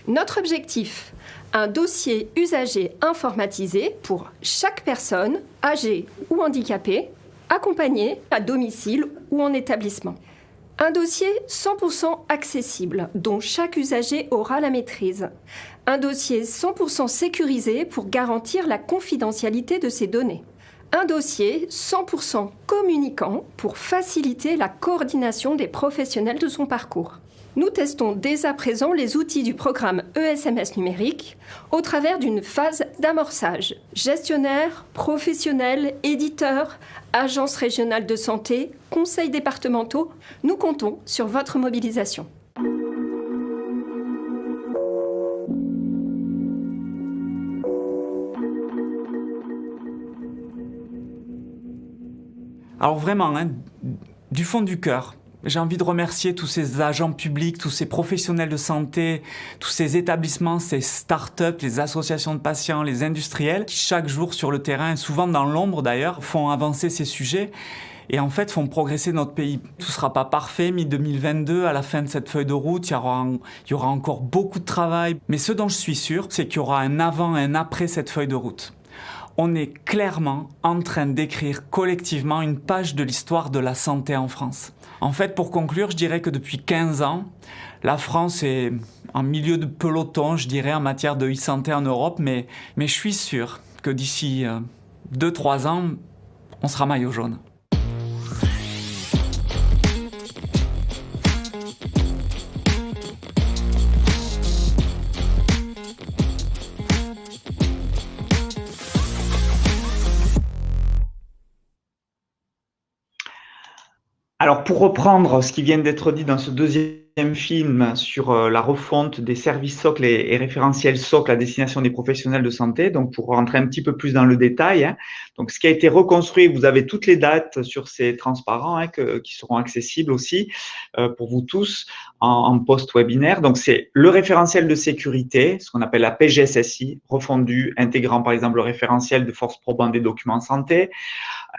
Notre objectif, un dossier usager informatisé pour chaque personne, âgée ou handicapée, accompagné à domicile ou en établissement. Un dossier 100% accessible, dont chaque usager aura la maîtrise. Un dossier 100% sécurisé pour garantir la confidentialité de ses données. Un dossier 100% communicant pour faciliter la coordination des professionnels de son parcours. Nous testons dès à présent les outils du programme ESMS numérique au travers d'une phase d'amorçage. Gestionnaires, professionnels, éditeurs, agences régionales de santé, conseils départementaux, nous comptons sur votre mobilisation. Alors vraiment, du fond du cœur, j'ai envie de remercier tous ces agents publics, tous ces professionnels de santé, tous ces établissements, ces start-up, les associations de patients, les industriels qui chaque jour sur le terrain, souvent dans l'ombre d'ailleurs, font avancer ces sujets et en fait font progresser notre pays. Tout ne sera pas parfait, mi-2022, à la fin de cette feuille de route, il y aura encore beaucoup de travail. Mais ce dont je suis sûr, c'est qu'il y aura un avant et un après cette feuille de route. On est clairement en train d'écrire collectivement une page de l'histoire de la santé en France. En fait, pour conclure, je dirais que depuis 15 ans, la France est en milieu de peloton, je dirais, en matière de e-santé en Europe, mais je suis sûr que d'ici 2-3 ans, on sera maillot jaune. Alors, pour reprendre ce qui vient d'être dit dans ce deuxième film sur la refonte des services socles et référentiels socles à destination des professionnels de santé, donc pour rentrer un petit peu plus dans le détail, donc ce qui a été reconstruit, vous avez toutes les dates sur ces transparents qui seront accessibles aussi pour vous tous en post-webinaire. Donc, c'est le référentiel de sécurité, ce qu'on appelle la PGSSI, refondu, intégrant par exemple le référentiel de force probante des documents santé,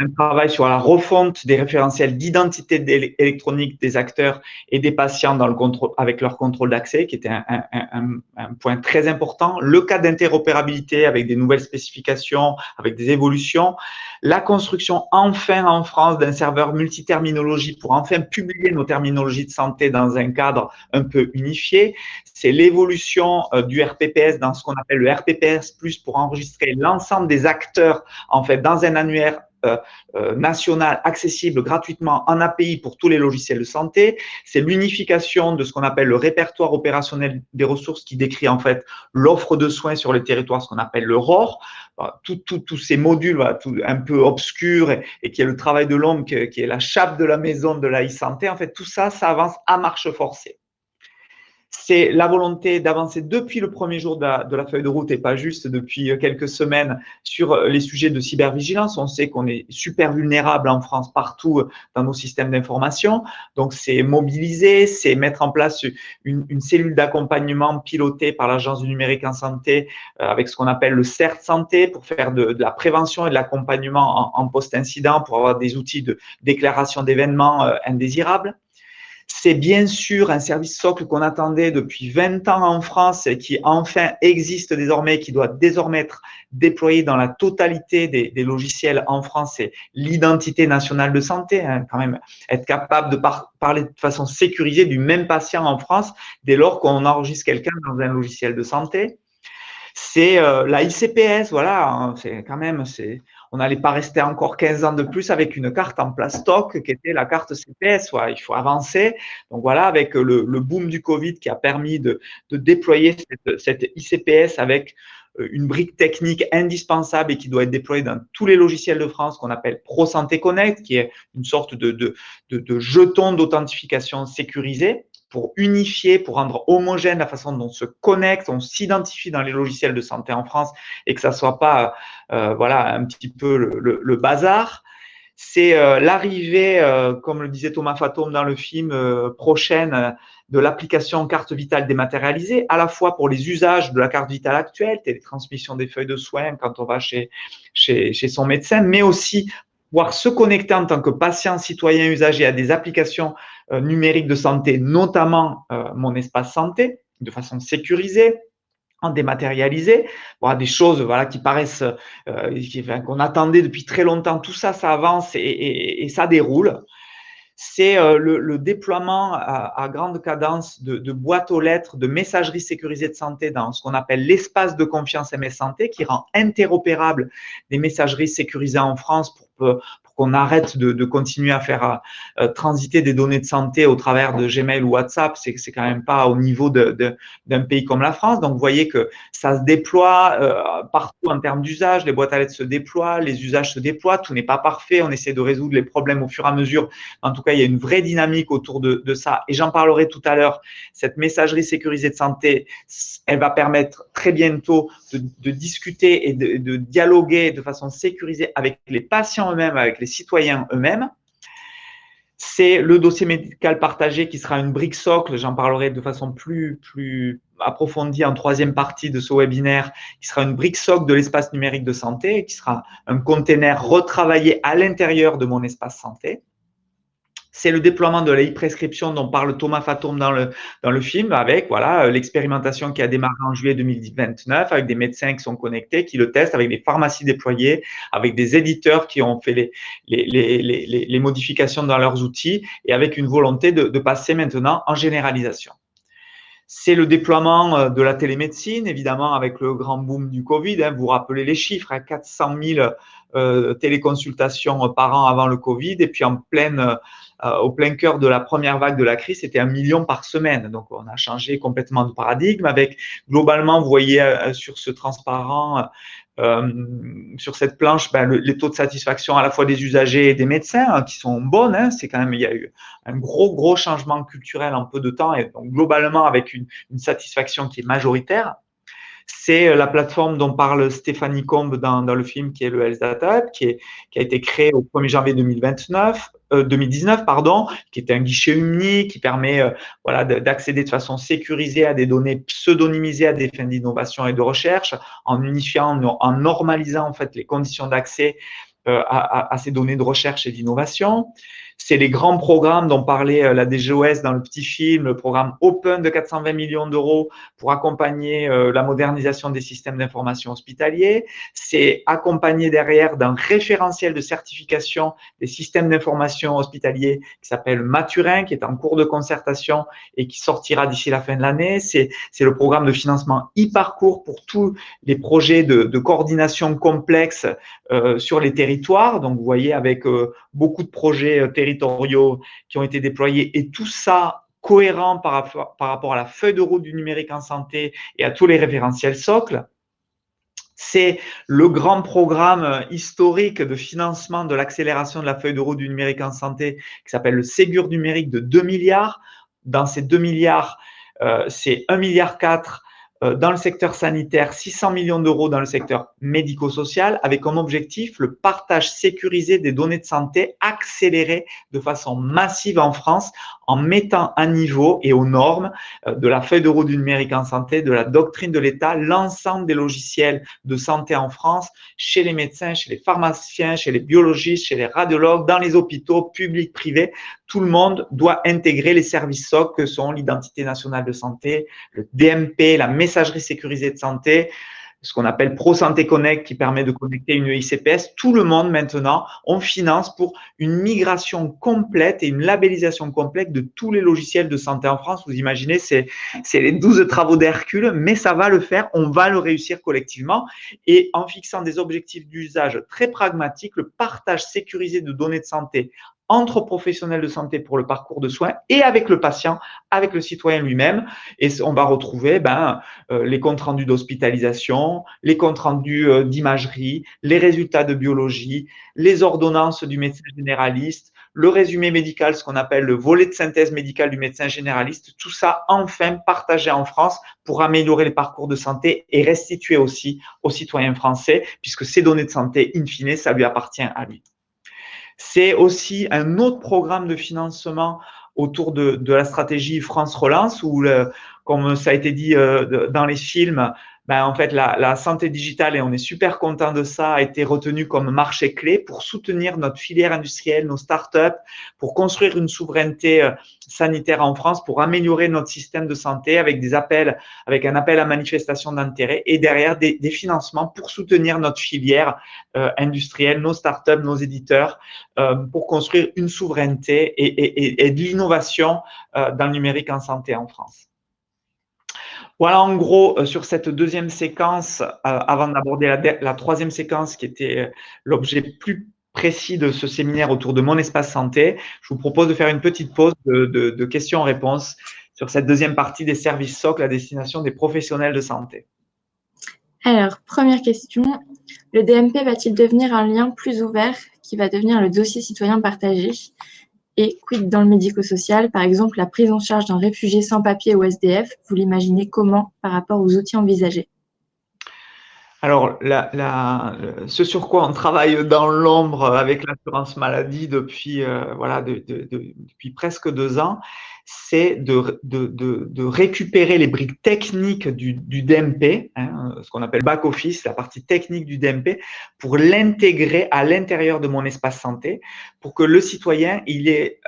un travail sur la refonte des référentiels d'identité électronique des acteurs et des patients dans le contrôle, avec leur contrôle d'accès, qui était un point très important. Le cas d'interopérabilité avec des nouvelles spécifications, avec des évolutions. La construction enfin en France d'un serveur multiterminologie pour enfin publier nos terminologies de santé dans un cadre un peu unifié. C'est l'évolution du RPPS dans ce qu'on appelle le RPPS+, pour enregistrer l'ensemble des acteurs en fait dans un annuaire national accessible gratuitement en API pour tous les logiciels de santé. C'est l'unification de ce qu'on appelle le répertoire opérationnel des ressources qui décrit en fait l'offre de soins sur les territoires, ce qu'on appelle le ROR. Tous ces modules un peu obscurs et qui est le travail de l'homme, qui est la chape de la maison de la e-santé. En fait, tout ça, ça avance à marche forcée. C'est la volonté d'avancer depuis le premier jour de la feuille de route et pas juste depuis quelques semaines sur les sujets de cybervigilance. On sait qu'on est super vulnérable en France partout dans nos systèmes d'information. Donc, c'est mobiliser, c'est mettre en place une cellule d'accompagnement pilotée par l'Agence du numérique en santé avec ce qu'on appelle le CERT santé pour faire de la prévention et de l'accompagnement en post-incident pour avoir des outils de déclaration d'événements indésirables. C'est bien sûr un service socle qu'on attendait depuis 20 ans en France et qui enfin existe désormais, qui doit désormais être déployé dans la totalité des logiciels en France. C'est l'identité nationale de santé, quand même, être capable de parler de façon sécurisée du même patient en France dès lors qu'on enregistre quelqu'un dans un logiciel de santé. C'est la ICPS, voilà, c'est quand même, on n'allait pas rester encore 15 ans de plus avec une carte en plastoc qui était la carte CPS. Ouais, il faut avancer. Donc voilà, avec le boom du Covid qui a permis de déployer cette ICPS avec une brique technique indispensable et qui doit être déployée dans tous les logiciels de France qu'on appelle Pro Santé Connect, qui est une sorte de jeton d'authentification sécurisé pour unifier, pour rendre homogène la façon dont on se connecte, on s'identifie dans les logiciels de santé en France et que ça ne soit pas voilà, un petit peu le bazar. C'est l'arrivée, comme le disait Thomas Fatome dans le film, prochaine de l'application carte vitale dématérialisée, à la fois pour les usages de la carte vitale actuelle, télétransmission des feuilles de soins quand on va chez son médecin, mais aussi pouvoir se connecter en tant que patient, citoyen, usager à des applications numériques de santé, notamment Mon Espace Santé, de façon sécurisée, dématérialisé, voilà, des choses voilà, qui paraissent, qu'on attendait depuis très longtemps, tout ça, ça avance et ça déroule. C'est le déploiement à grande cadence de boîtes aux lettres, de messagerie sécurisée de santé dans ce qu'on appelle l'espace de confiance MS Santé, qui rend interopérable des messageries sécurisées en France pour qu'on arrête de continuer à faire transiter des données de santé au travers de Gmail ou WhatsApp. C'est quand même pas au niveau d'un pays comme la France. Donc, vous voyez que ça se déploie partout en termes d'usage. Les boîtes à lettres se déploient, les usages se déploient. Tout n'est pas parfait. On essaie de résoudre les problèmes au fur et à mesure. En tout cas, il y a une vraie dynamique autour de ça. Et j'en parlerai tout à l'heure. Cette messagerie sécurisée de santé, elle va permettre très bientôt de discuter et de dialoguer de façon sécurisée avec les patients eux-mêmes, avec les citoyens eux-mêmes. C'est le dossier médical partagé qui sera une brique socle, j'en parlerai de façon plus approfondie en troisième partie de ce webinaire, qui sera une brique socle de l'espace numérique de santé, qui sera un container retravaillé à l'intérieur de mon espace santé. C'est le déploiement de la e-prescription dont parle Thomas Fatome dans le film, avec voilà l'expérimentation qui a démarré en juillet 2029, avec des médecins qui sont connectés, qui le testent, avec des pharmacies déployées, avec des éditeurs qui ont fait les modifications dans leurs outils, et avec une volonté de passer maintenant en généralisation. C'est le déploiement de la télémédecine, évidemment, avec le grand boom du Covid. Vous vous rappelez les chiffres, 400 000 téléconsultations par an avant le Covid, et puis au plein cœur de la première vague de la crise, c'était 1 million par semaine. Donc, on a changé complètement de paradigme avec, globalement, vous voyez sur ce transparent, sur cette planche, les taux de satisfaction à la fois des usagers et des médecins qui sont bonnes. C'est quand même, il y a eu un gros changement culturel en peu de temps et donc globalement avec une satisfaction qui est majoritaire. C'est la plateforme dont parle Stéphanie Combe dans le film, qui est le Health Data Hub, qui a été créé au 1er janvier 2019, qui est un guichet unique qui permet d'accéder de façon sécurisée à des données pseudonymisées à des fins d'innovation et de recherche, en unifiant, en normalisant en fait les conditions d'accès à ces données de recherche et d'innovation. C'est les grands programmes dont parlait la DGOS dans le petit film, le programme Open de 420 millions d'euros pour accompagner la modernisation des systèmes d'information hospitaliers. C'est accompagné derrière d'un référentiel de certification des systèmes d'information hospitaliers qui s'appelle Maturin, qui est en cours de concertation et qui sortira d'ici la fin de l'année. C'est le programme de financement e-parcours pour tous les projets de coordination complexe sur les territoires. Donc, vous voyez, avec beaucoup de projets territoriaux qui ont été déployés et tout ça cohérent par rapport à la feuille de route du numérique en santé et à tous les référentiels socles. C'est le grand programme historique de financement de l'accélération de la feuille de route du numérique en santé qui s'appelle le Ségur numérique de 2 milliards. Dans ces 2 milliards, c'est 1,4 milliard dans le secteur sanitaire, 600 millions d'euros dans le secteur médico-social, avec comme objectif le partage sécurisé des données de santé accéléré de façon massive en France, en mettant à niveau et aux normes de la feuille de route du numérique en santé, de la doctrine de l'État, l'ensemble des logiciels de santé en France, chez les médecins, chez les pharmaciens, chez les biologistes, chez les radiologues, dans les hôpitaux, publics, privés. Tout le monde doit intégrer les services SOC que sont l'identité nationale de santé, le DMP, la messagerie sécurisée de santé, ce qu'on appelle Pro Santé Connect qui permet de connecter une ICPS. Tout le monde maintenant, on finance pour une migration complète et une labellisation complète de tous les logiciels de santé en France. Vous imaginez, c'est les 12 travaux d'Hercule, mais ça va le faire, on va le réussir collectivement. Et en fixant des objectifs d'usage très pragmatiques, le partage sécurisé de données de santé entre professionnels de santé pour le parcours de soins et avec le patient, avec le citoyen lui-même. Et on va retrouver les comptes rendus d'hospitalisation, les comptes rendus d'imagerie, les résultats de biologie, les ordonnances du médecin généraliste, le résumé médical, ce qu'on appelle le volet de synthèse médicale du médecin généraliste. Tout ça, enfin, partagé en France pour améliorer les parcours de santé et restituer aussi aux citoyens français, puisque ces données de santé, in fine, ça lui appartient à lui. C'est aussi un autre programme de financement autour de la stratégie France Relance où, comme ça a été dit dans les films, En fait, la santé digitale, et on est super content de ça, a été retenue comme marché clé pour soutenir notre filière industrielle, nos startups, pour construire une souveraineté sanitaire en France, pour améliorer notre système de santé avec un appel à manifestation d'intérêt et derrière des financements pour soutenir notre filière industrielle, nos startups, nos éditeurs, pour construire une souveraineté et de l'innovation dans le numérique en santé en France. Voilà en gros sur cette deuxième séquence, avant d'aborder la troisième séquence qui était l'objet plus précis de ce séminaire autour de mon espace santé. Je vous propose de faire une petite pause de questions-réponses sur cette deuxième partie des services socles à destination des professionnels de santé. Alors, première question, le DMP va-t-il devenir un lien plus ouvert qui va devenir le dossier citoyen partagé? Et quid dans le médico-social, par exemple, la prise en charge d'un réfugié sans papier ou SDF, vous l'imaginez comment par rapport aux outils envisagés? Alors, ce sur quoi on travaille dans l'ombre avec l'assurance maladie depuis, depuis presque 2 ans, c'est de récupérer les briques techniques du DMP, ce qu'on appelle back-office, la partie technique du DMP, pour l'intégrer à l'intérieur de mon espace santé, pour que le citoyen il ait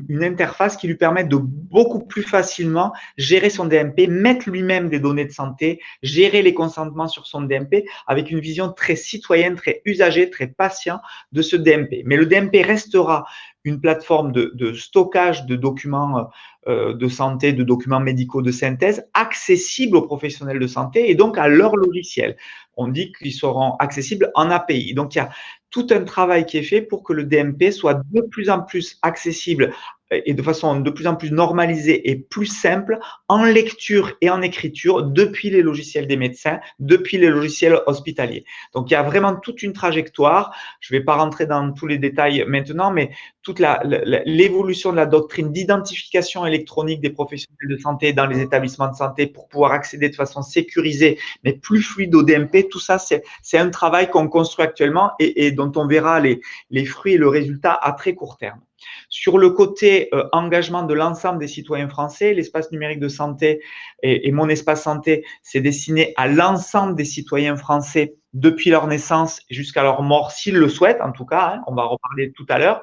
une interface qui lui permette de beaucoup plus facilement gérer son DMP, mettre lui-même des données de santé, gérer les consentements sur son DMP, avec une vision très citoyenne, très usagée, très patient de ce DMP. Mais le DMP restera une plateforme de stockage de documents de santé, de documents médicaux de synthèse, accessibles aux professionnels de santé et donc à leur logiciel. On dit qu'ils seront accessibles en API. Donc, il y a tout un travail qui est fait pour que le DMP soit de plus en plus accessible et de façon de plus en plus normalisée et plus simple en lecture et en écriture depuis les logiciels des médecins, depuis les logiciels hospitaliers. Donc, il y a vraiment toute une trajectoire. Je ne vais pas rentrer dans tous les détails maintenant, mais toute l'évolution de la doctrine d'identification électronique des professionnels de santé dans les établissements de santé pour pouvoir accéder de façon sécurisée, mais plus fluide au DMP, tout ça, c'est un travail qu'on construit actuellement et dont on verra les fruits et le résultat à très court terme. Sur le côté engagement de l'ensemble des citoyens français, l'espace numérique de santé et mon espace santé, c'est destiné à l'ensemble des citoyens français depuis leur naissance jusqu'à leur mort, s'ils le souhaitent, en tout cas, on va en reparler tout à l'heure.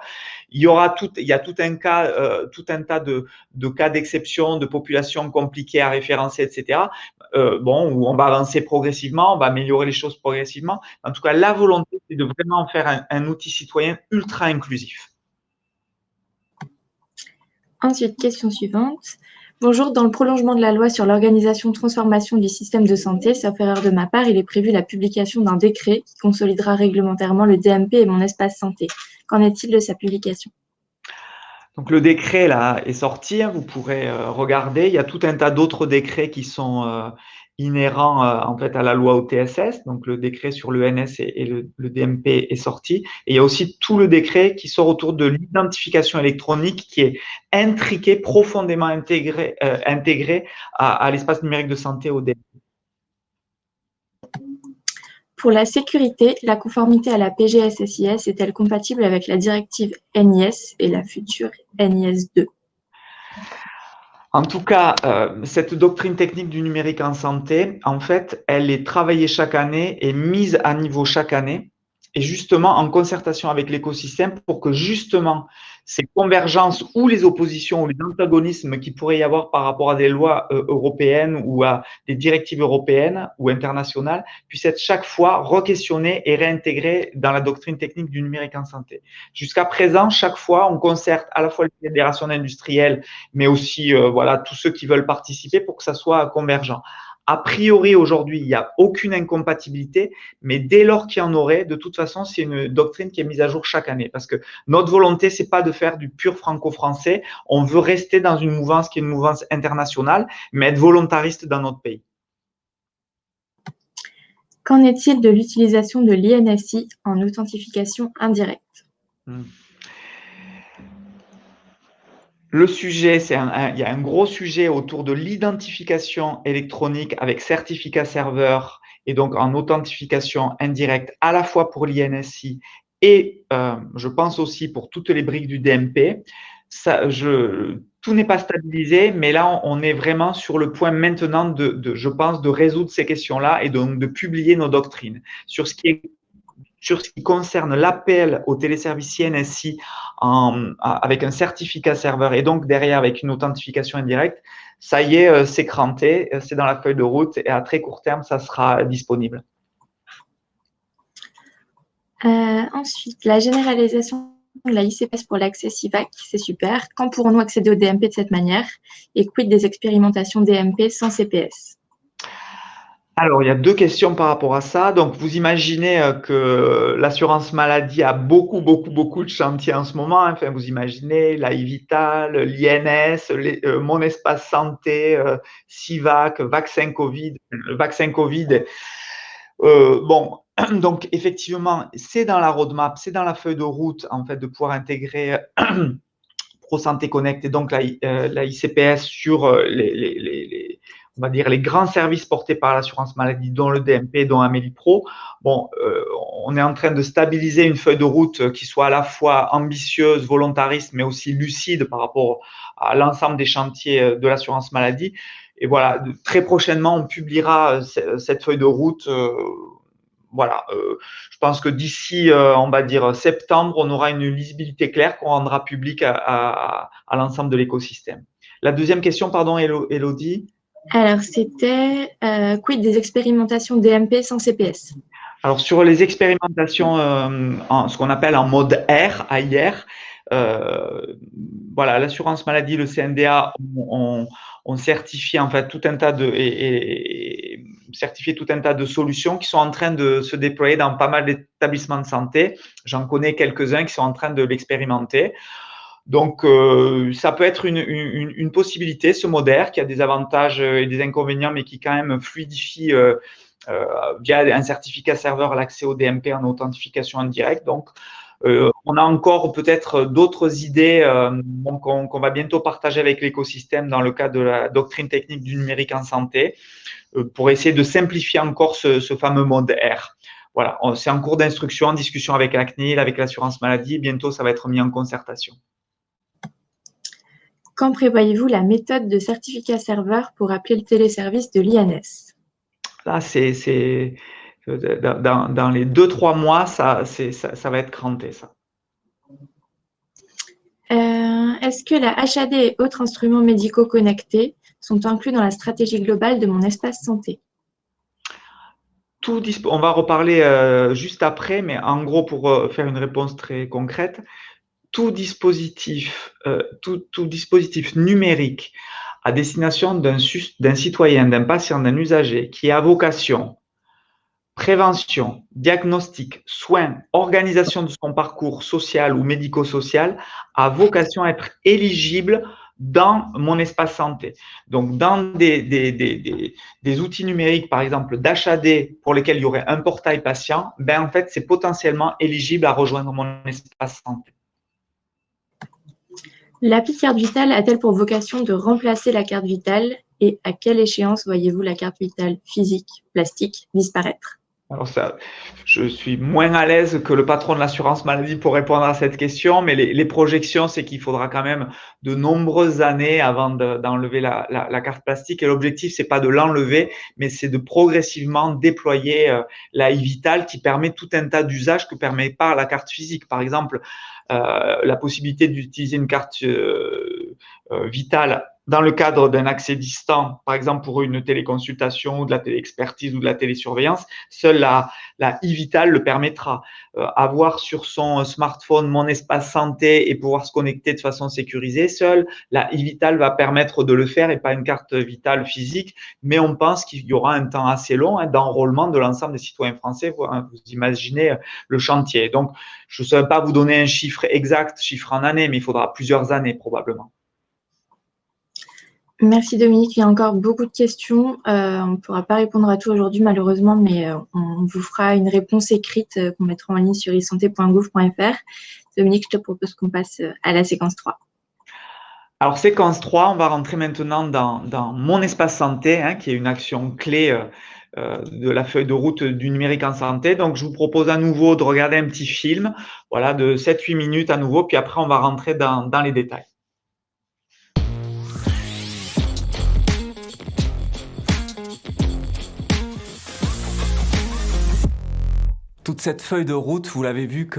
Il y a tout un tas de cas d'exception, de populations compliquées à référencer, etc. Où on va avancer progressivement, on va améliorer les choses progressivement. En tout cas, la volonté, c'est de vraiment faire un outil citoyen ultra inclusif. Ensuite, question suivante. Bonjour, dans le prolongement de la loi sur l'organisation transformation du système de santé, sauf erreur de ma part, il est prévu la publication d'un décret qui consolidera réglementairement le DMP et mon espace santé. Qu'en est-il de sa publication? Donc le décret là est sorti, vous pourrez regarder. Il y a tout un tas d'autres décrets qui sont inhérents en fait à la loi OTSS. Donc le décret sur l'ENS et le DMP est sorti. Et il y a aussi tout le décret qui sort autour de l'identification électronique qui est intriqué, profondément intégré à l'espace numérique de santé au DMP. Pour la sécurité, la conformité à la PGSSIS est-elle compatible avec la directive NIS et la future NIS 2? En tout cas, cette doctrine technique du numérique en santé, en fait, elle est travaillée chaque année et mise à niveau chaque année, et justement en concertation avec l'écosystème pour que justement ces convergences ou les oppositions ou les antagonismes qu'il pourrait y avoir par rapport à des lois européennes ou à des directives européennes ou internationales puissent être chaque fois re-questionnés et réintégrés dans la doctrine technique du numérique en santé. Jusqu'à présent, chaque fois, on concerte à la fois les fédérations industrielles, mais aussi tous ceux qui veulent participer pour que ça soit convergent. A priori, aujourd'hui, il n'y a aucune incompatibilité, mais dès lors qu'il y en aurait, de toute façon, c'est une doctrine qui est mise à jour chaque année. Parce que notre volonté, c'est pas de faire du pur franco-français. On veut rester dans une mouvance qui est une mouvance internationale, mais être volontariste dans notre pays. Qu'en est-il de l'utilisation de l'INSI en authentification indirecte? Le sujet, il y a un gros sujet autour de l'identification électronique avec certificat serveur et donc en authentification indirecte à la fois pour l'INSI et je pense aussi pour toutes les briques du DMP. tout n'est pas stabilisé, mais là, on est vraiment sur le point maintenant je pense, de résoudre ces questions-là et donc de publier nos doctrines. Sur ce qui concerne l'appel au téléservice CNSI avec un certificat serveur et donc derrière avec une authentification indirecte, ça y est, c'est cranté, c'est dans la feuille de route et à très court terme, ça sera disponible. Ensuite, la généralisation de la ICPS pour l'accès CIVAC, c'est super. Quand pourrons-nous accéder au DMP de cette manière? Et quid des expérimentations DMP sans CPS? Alors, il y a 2 questions par rapport à ça. Donc, vous imaginez que l'assurance maladie a beaucoup de chantiers en ce moment. Enfin, vous imaginez la e-Vital, l'INS, Mon Espace Santé, CIVAC, vaccin Covid. Bon, donc effectivement, c'est dans la roadmap, c'est dans la feuille de route en fait de pouvoir intégrer ProSanté Connect et donc la ICPS sur on va dire les grands services portés par l'assurance maladie, dont le DMP, dont Amélie Pro. Bon, on est en train de stabiliser une feuille de route qui soit à la fois ambitieuse, volontariste, mais aussi lucide par rapport à l'ensemble des chantiers de l'assurance maladie. Et voilà, très prochainement, on publiera cette feuille de route. Voilà, je pense que d'ici, on va dire septembre, on aura une lisibilité claire qu'on rendra publique à l'ensemble de l'écosystème. La deuxième question, pardon, Élodie. Alors, c'était quid des expérimentations DMP sans CPS? Alors, sur les expérimentations, ce qu'on appelle en mode R, AIR, voilà, l'assurance maladie, le CNDA ont certifié en fait tout un tas de solutions qui sont en train de se déployer dans pas mal d'établissements de santé. J'en connais quelques-uns qui sont en train de l'expérimenter. Donc, ça peut être une possibilité, ce mode R, qui a des avantages et des inconvénients, mais qui quand même fluidifie via un certificat serveur l'accès au DMP en authentification indirecte. Donc, on a encore peut-être d'autres idées qu'on va bientôt partager avec l'écosystème dans le cadre de la doctrine technique du numérique en santé pour essayer de simplifier encore ce fameux mode R. Voilà, c'est en cours d'instruction, en discussion avec la CNIL, avec l'assurance maladie. Bientôt, ça va être mis en concertation. Quand prévoyez-vous la méthode de certificat serveur pour appeler le téléservice de l'INS? Là, c'est dans les 2-3 mois, ça va être cranté, ça. Est-ce que la HAD et autres instruments médicaux connectés sont inclus dans la stratégie globale de mon espace santé? On va reparler juste après, mais en gros, pour faire une réponse très concrète, tout dispositif numérique à destination d'un citoyen, d'un patient, d'un usager qui a vocation, prévention, diagnostic, soins, organisation de son parcours social ou médico-social, a vocation à être éligible dans mon espace santé. Donc, dans des outils numériques, par exemple d'HAD, pour lesquels il y aurait un portail patient, ben, en fait, c'est potentiellement éligible à rejoindre mon espace santé. L'appli carte vitale a-t-elle pour vocation de remplacer la carte vitale et à quelle échéance voyez-vous la carte vitale physique, plastique disparaître? Alors ça, je suis moins à l'aise que le patron de l'assurance maladie pour répondre à cette question, mais les projections, c'est qu'il faudra quand même de nombreuses années avant d'enlever la carte plastique. Et l'objectif, c'est pas de l'enlever, mais c'est de progressivement déployer la e-Vital qui permet tout un tas d'usages que permet pas la carte physique. Par exemple, la possibilité d'utiliser une carte vitale dans le cadre d'un accès distant, par exemple pour une téléconsultation ou de la téléexpertise ou de la télésurveillance, seule la e-Vital le permettra. Avoir sur son smartphone mon espace santé et pouvoir se connecter de façon sécurisée, seule la e-Vital va permettre de le faire et pas une carte vitale physique. Mais on pense qu'il y aura un temps assez long d'enrôlement de l'ensemble des citoyens français. Vous imaginez le chantier. Donc, je ne saurais pas vous donner un chiffre exact, chiffre en année, mais il faudra plusieurs années probablement. Merci Dominique, il y a encore beaucoup de questions. On ne pourra pas répondre à tout aujourd'hui malheureusement, mais on vous fera une réponse écrite qu'on mettra en ligne sur isanté.gouv.fr. Dominique, je te propose qu'on passe à la séquence 3. Alors, séquence 3, on va rentrer maintenant dans mon espace santé, qui est une action clé de la feuille de route du numérique en santé. Donc, je vous propose à nouveau de regarder un petit film, voilà, de 7-8 minutes à nouveau, puis après, on va rentrer dans les détails. Toute cette feuille de route, vous l'avez vu,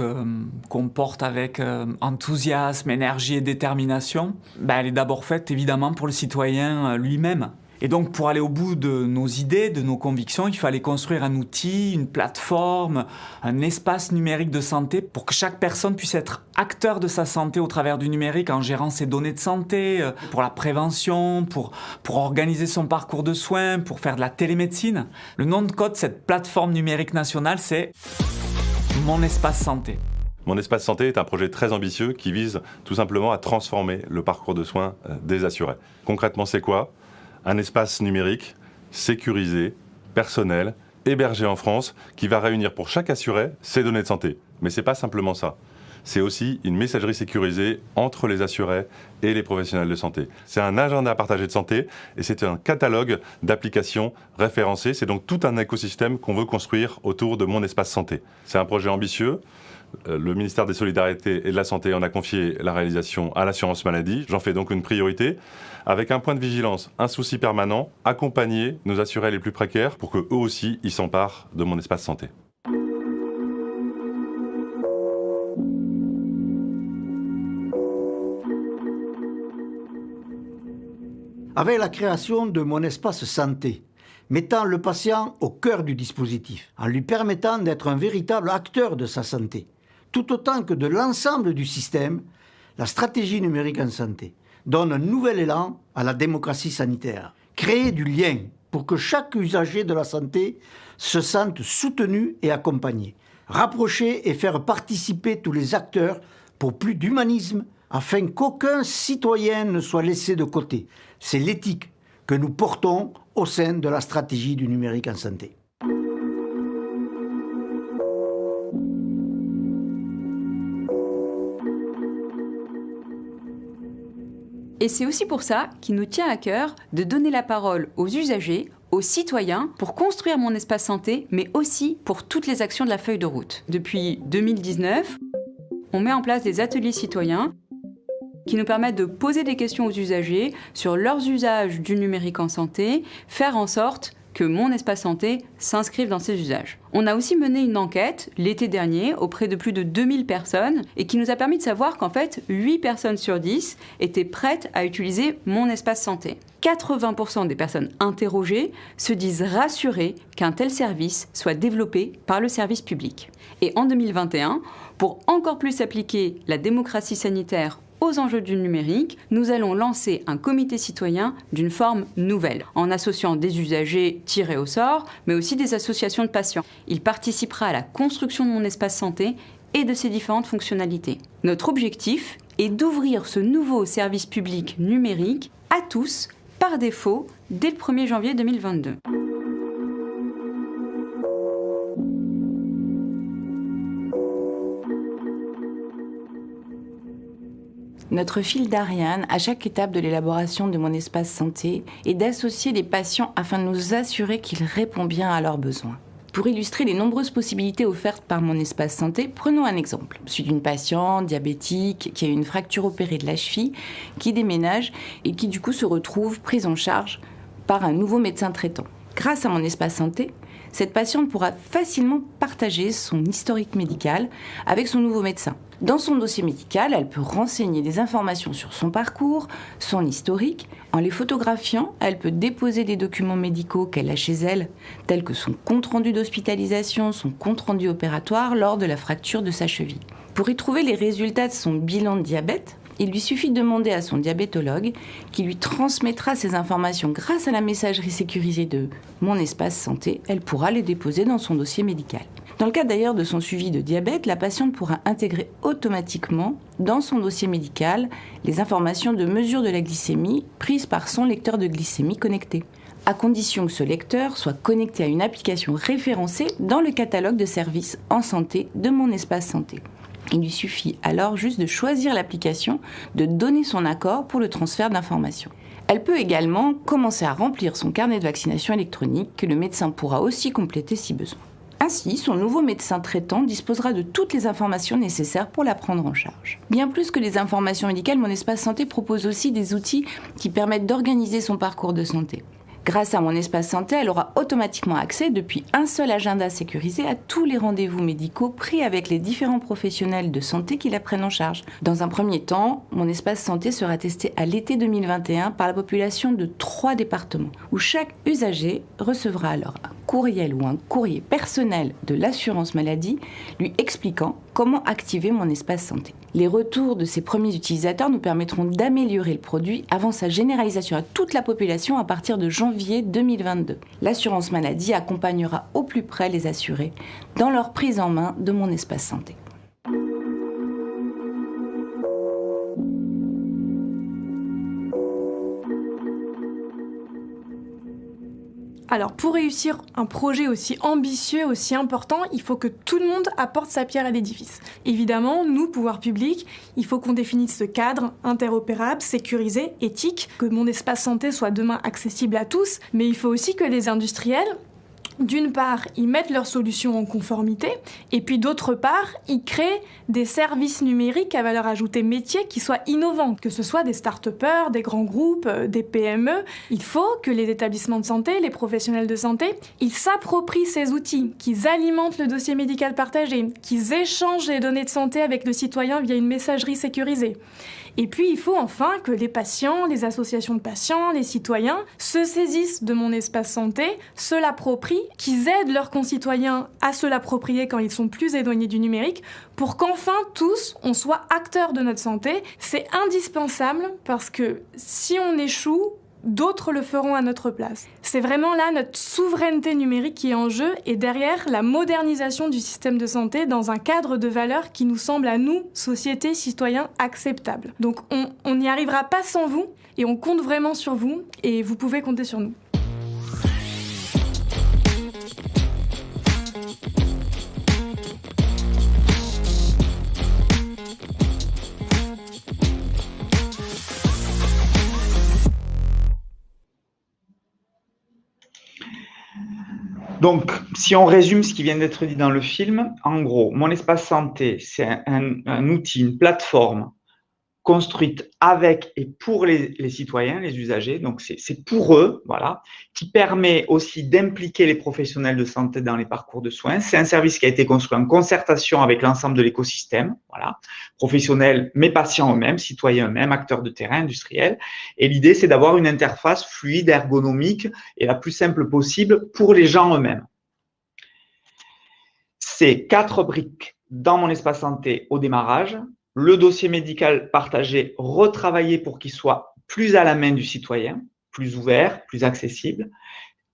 qu'on porte avec enthousiasme, énergie et détermination, elle est d'abord faite évidemment pour le citoyen lui-même. Et donc, pour aller au bout de nos idées, de nos convictions, il fallait construire un outil, une plateforme, un espace numérique de santé pour que chaque personne puisse être acteur de sa santé au travers du numérique en gérant ses données de santé, pour la prévention, pour organiser son parcours de soins, pour faire de la télémédecine. Le nom de code de cette plateforme numérique nationale, c'est Mon Espace Santé. Mon Espace Santé est un projet très ambitieux qui vise tout simplement à transformer le parcours de soins des assurés. Concrètement, c'est quoi ? Un espace numérique, sécurisé, personnel, hébergé en France, qui va réunir pour chaque assuré ses données de santé. Mais ce n'est pas simplement ça. C'est aussi une messagerie sécurisée entre les assurés et les professionnels de santé. C'est un agenda partagé de santé et c'est un catalogue d'applications référencées. C'est donc tout un écosystème qu'on veut construire autour de Mon Espace Santé. C'est un projet ambitieux. Le ministère des Solidarités et de la Santé en a confié la réalisation à l'assurance maladie. J'en fais donc une priorité, avec un point de vigilance, un souci permanent, accompagner nos assurés les plus précaires pour qu'eux aussi ils s'emparent de Mon Espace Santé. Avec la création de Mon Espace Santé, mettant le patient au cœur du dispositif, en lui permettant d'être un véritable acteur de sa santé, tout autant que de l'ensemble du système, la stratégie numérique en santé donne un nouvel élan à la démocratie sanitaire. Créer du lien pour que chaque usager de la santé se sente soutenu et accompagné. Rapprocher et faire participer tous les acteurs pour plus d'humanisme, afin qu'aucun citoyen ne soit laissé de côté. C'est l'éthique que nous portons au sein de la stratégie du numérique en santé. Et c'est aussi pour ça qu'il nous tient à cœur de donner la parole aux usagers, aux citoyens, pour construire Mon Espace Santé, mais aussi pour toutes les actions de la feuille de route. Depuis 2019, on met en place des ateliers citoyens qui nous permettent de poser des questions aux usagers sur leurs usages du numérique en santé, faire en sorte que Mon Espace Santé s'inscrive dans ces usages. On a aussi mené une enquête l'été dernier auprès de plus de 2000 personnes et qui nous a permis de savoir qu'en fait, 8 personnes sur 10 étaient prêtes à utiliser Mon Espace Santé. 80% des personnes interrogées se disent rassurées qu'un tel service soit développé par le service public. Et en 2021, pour encore plus appliquer la démocratie sanitaire aux enjeux du numérique, nous allons lancer un comité citoyen d'une forme nouvelle, en associant des usagers tirés au sort, mais aussi des associations de patients. Il participera à la construction de Mon Espace Santé et de ses différentes fonctionnalités. Notre objectif est d'ouvrir ce nouveau service public numérique à tous, par défaut, dès le 1er janvier 2022. Notre fil d'Ariane, à chaque étape de l'élaboration de Mon Espace Santé, est d'associer les patients afin de nous assurer qu'ils répondent bien à leurs besoins. Pour illustrer les nombreuses possibilités offertes par Mon Espace Santé, prenons un exemple. Celui d'une patiente diabétique qui a une fracture opérée de la cheville, qui déménage et qui du coup se retrouve prise en charge par un nouveau médecin traitant. Grâce à Mon Espace Santé, cette patiente pourra facilement partager son historique médical avec son nouveau médecin. Dans son dossier médical, elle peut renseigner des informations sur son parcours, son historique. En les photographiant, elle peut déposer des documents médicaux qu'elle a chez elle, tels que son compte-rendu d'hospitalisation, son compte-rendu opératoire lors de la fracture de sa cheville. Pour y trouver les résultats de son bilan de diabète, il lui suffit de demander à son diabétologue qui lui transmettra ces informations grâce à la messagerie sécurisée de Mon Espace Santé. Elle pourra les déposer dans son dossier médical. Dans le cas d'ailleurs de son suivi de diabète, la patiente pourra intégrer automatiquement dans son dossier médical les informations de mesure de la glycémie prises par son lecteur de glycémie connecté, à condition que ce lecteur soit connecté à une application référencée dans le catalogue de services en santé de Mon Espace Santé. Il lui suffit alors juste de choisir l'application, de donner son accord pour le transfert d'informations. Elle peut également commencer à remplir son carnet de vaccination électronique que le médecin pourra aussi compléter si besoin. Ainsi, son nouveau médecin traitant disposera de toutes les informations nécessaires pour la prendre en charge. Bien plus que les informations médicales, Mon Espace Santé propose aussi des outils qui permettent d'organiser son parcours de santé. Grâce à Mon Espace Santé, elle aura automatiquement accès depuis un seul agenda sécurisé à tous les rendez-vous médicaux pris avec les différents professionnels de santé qui la prennent en charge. Dans un premier temps, Mon Espace Santé sera testé à l'été 2021 par la population de 3 départements, où chaque usager recevra alors un courriel ou un courrier personnel de l'assurance maladie lui expliquant comment activer Mon Espace Santé. Les retours de ces premiers utilisateurs nous permettront d'améliorer le produit avant sa généralisation à toute la population à partir de janvier 2022. L'assurance maladie accompagnera au plus près les assurés dans leur prise en main de Mon Espace Santé. Alors, pour réussir un projet aussi ambitieux, aussi important, il faut que tout le monde apporte sa pierre à l'édifice. Évidemment, nous, pouvoir public, il faut qu'on définisse ce cadre interopérable, sécurisé, éthique, que Mon Espace Santé soit demain accessible à tous, mais il faut aussi que les industriels, d'une part, ils mettent leurs solutions en conformité, et puis d'autre part, ils créent des services numériques à valeur ajoutée métier qui soient innovants, que ce soit des start-upers, des grands groupes, des PME. Il faut que les établissements de santé, les professionnels de santé, ils s'approprient ces outils, qu'ils alimentent le dossier médical partagé, qu'ils échangent les données de santé avec le citoyen via une messagerie sécurisée. Et puis, il faut enfin que les patients, les associations de patients, les citoyens se saisissent de Mon Espace Santé, se l'approprient, qu'ils aident leurs concitoyens à se l'approprier quand ils sont plus éloignés du numérique, pour qu'enfin tous, on soit acteurs de notre santé. C'est indispensable parce que si on échoue, d'autres le feront à notre place. C'est vraiment là notre souveraineté numérique qui est en jeu et derrière la modernisation du système de santé dans un cadre de valeurs qui nous semble à nous, société, citoyens, acceptable. Donc on n'y arrivera pas sans vous et on compte vraiment sur vous et vous pouvez compter sur nous. Donc, si on résume ce qui vient d'être dit dans le film, en gros, Mon Espace Santé, c'est un outil, une plateforme construite avec et pour les citoyens, les usagers, donc c'est pour eux, voilà, qui permet aussi d'impliquer les professionnels de santé dans les parcours de soins. C'est un service qui a été construit en concertation avec l'ensemble de l'écosystème, voilà, professionnels, mais patients eux-mêmes, citoyens eux-mêmes, acteurs de terrain, industriels. Et l'idée, c'est d'avoir une interface fluide, ergonomique et la plus simple possible pour les gens eux-mêmes. C'est 4 briques dans Mon Espace Santé au démarrage. Le dossier médical partagé, retravaillé pour qu'il soit plus à la main du citoyen, plus ouvert, plus accessible.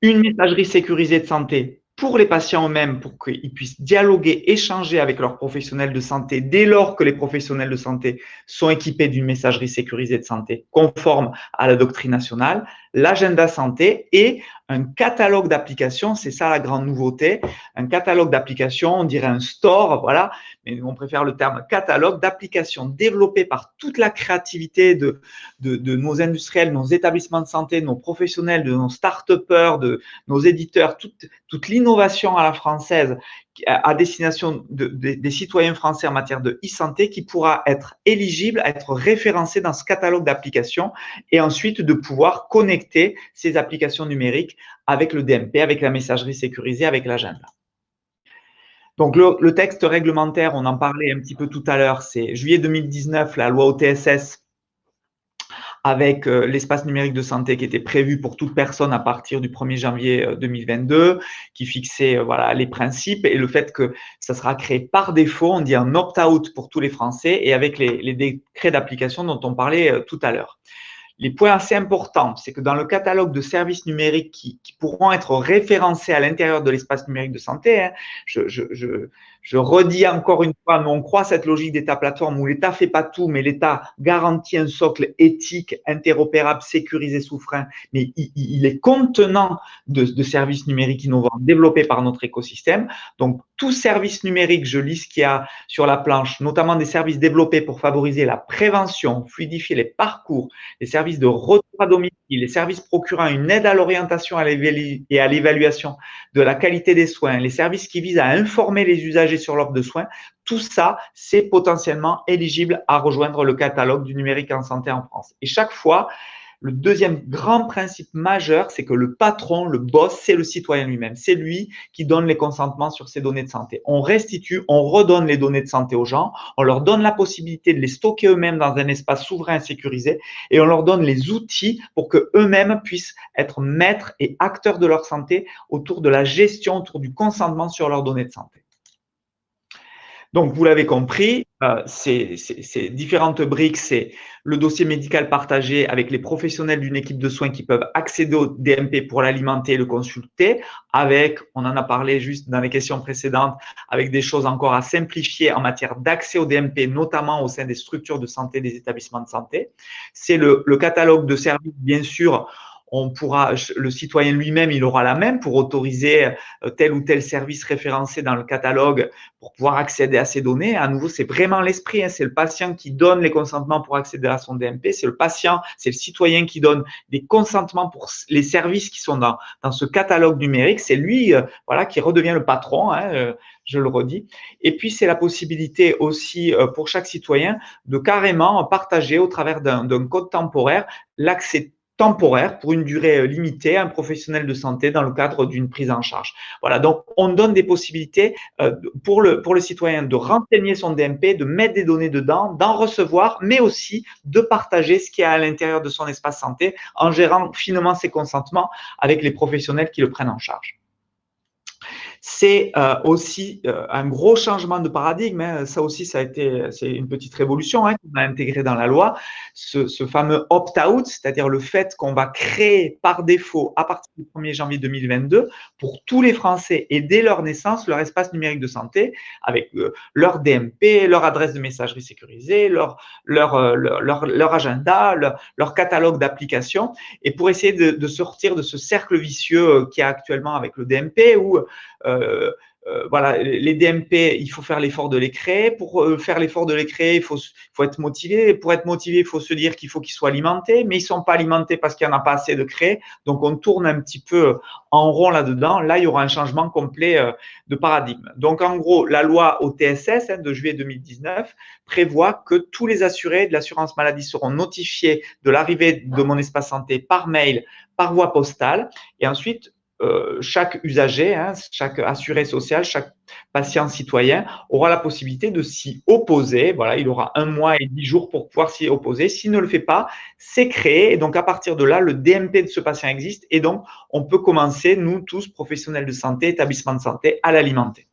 Une messagerie sécurisée de santé pour les patients eux-mêmes, pour qu'ils puissent dialoguer, échanger avec leurs professionnels de santé dès lors que les professionnels de santé sont équipés d'une messagerie sécurisée de santé conforme à la doctrine nationale, l'agenda santé et un catalogue d'applications, c'est ça la grande nouveauté, un catalogue d'applications, on dirait un store, voilà, mais on préfère le terme catalogue d'applications développées par toute la créativité de nos industriels, nos établissements de santé, nos professionnels, de nos start-upers, de nos éditeurs, toute l'innovation à la française à destination des citoyens français en matière de e-santé qui pourra être éligible, être référencé dans ce catalogue d'applications et ensuite de pouvoir connecter ces applications numériques avec le DMP, avec la messagerie sécurisée, avec l'agenda. Donc, le texte réglementaire, on en parlait un petit peu tout à l'heure, c'est juillet 2019, la loi OTSS avec l'espace numérique de santé qui était prévu pour toute personne à partir du 1er janvier 2022, qui fixait voilà, les principes et le fait que ça sera créé par défaut, on dit un opt-out pour tous les Français et avec les décrets d'application dont on parlait tout à l'heure. Les points assez importants, c'est que dans le catalogue de services numériques qui pourront être référencés à l'intérieur de l'espace numérique de santé, hein, je redis encore une fois, mais on croit cette logique d'État-plateforme où l'État ne fait pas tout, mais l'État garantit un socle éthique, interopérable, sécurisé, souverain, mais il est contenant de services numériques innovants développés par notre écosystème. Donc, tout service numérique, je lis ce qu'il y a sur la planche, notamment des services développés pour favoriser la prévention, fluidifier les parcours, les services de retour à domicile, les services procurant une aide à l'orientation et à l'évaluation de la qualité des soins, les services qui visent à informer les usagers sur l'offre de soins, tout ça, c'est potentiellement éligible à rejoindre le catalogue du numérique en santé en France. Et chaque fois, Le deuxième grand principe majeur, c'est que le patron, le boss, c'est le citoyen lui-même. C'est lui qui donne les consentements sur ces données de santé. On restitue, on redonne les données de santé aux gens, on leur donne la possibilité de les stocker eux-mêmes dans un espace souverain et sécurisé, et on leur donne les outils pour qu'eux-mêmes puissent être maîtres et acteurs de leur santé autour de la gestion, autour du consentement sur leurs données de santé. Donc, vous l'avez compris, ces différentes briques, c'est le dossier médical partagé avec les professionnels d'une équipe de soins qui peuvent accéder au DMP pour l'alimenter et le consulter, avec, on en a parlé juste dans les questions précédentes, avec des choses encore à simplifier en matière d'accès au DMP, notamment au sein des structures de santé, des établissements de santé. C'est le catalogue de services, bien sûr. On pourra, le citoyen lui-même, il aura la même pour autoriser tel ou tel service référencé dans le catalogue pour pouvoir accéder à ces données. À nouveau, c'est vraiment l'esprit, hein, c'est le patient qui donne les consentements pour accéder à son DMP, c'est le patient, c'est le citoyen qui donne des consentements pour les services qui sont dans ce catalogue numérique. C'est lui, voilà, qui redevient le patron, hein, je le redis. Et puis, c'est la possibilité aussi pour chaque citoyen de carrément partager au travers d'un code temporaire l'accès temporaire pour une durée limitée à un professionnel de santé dans le cadre d'une prise en charge. Voilà, donc on donne des possibilités pour le citoyen de renseigner son DMP, de mettre des données dedans, d'en recevoir, mais aussi de partager ce qu'il y a à l'intérieur de son espace santé en gérant finement ses consentements avec les professionnels qui le prennent en charge. C'est aussi un gros changement de paradigme, hein. Ça aussi, c'est une petite révolution, hein, qu'on a intégrée dans la loi, ce fameux opt-out, c'est-à-dire le fait qu'on va créer par défaut à partir du 1er janvier 2022 pour tous les Français et dès leur naissance leur espace numérique de santé avec leur DMP, leur adresse de messagerie sécurisée, leur agenda, leur catalogue d'applications, et pour essayer de sortir de ce cercle vicieux qu'il y a actuellement avec le DMP où voilà, les DMP, il faut faire l'effort de les créer. Pour faire l'effort de les créer, il faut être motivé. Pour être motivé, il faut se dire qu'il faut qu'ils soient alimentés, mais ils ne sont pas alimentés parce qu'il n'y en a pas assez de créés. Donc, on tourne un petit peu en rond là-dedans. Là, il y aura un changement complet de paradigme. Donc, en gros, la loi au TSS de juillet 2019 prévoit que tous les assurés de l'assurance maladie seront notifiés de l'arrivée de mon espace santé par mail, par voie postale, et ensuite, chaque usager, hein, chaque assuré social, chaque patient citoyen aura la possibilité de s'y opposer. Voilà, il aura 1 mois et 10 jours pour pouvoir s'y opposer. S'il ne le fait pas, c'est créé. Et donc, à partir de là, le DMP de ce patient existe. Et donc, on peut commencer, nous tous, professionnels de santé, établissements de santé, à l'alimenter.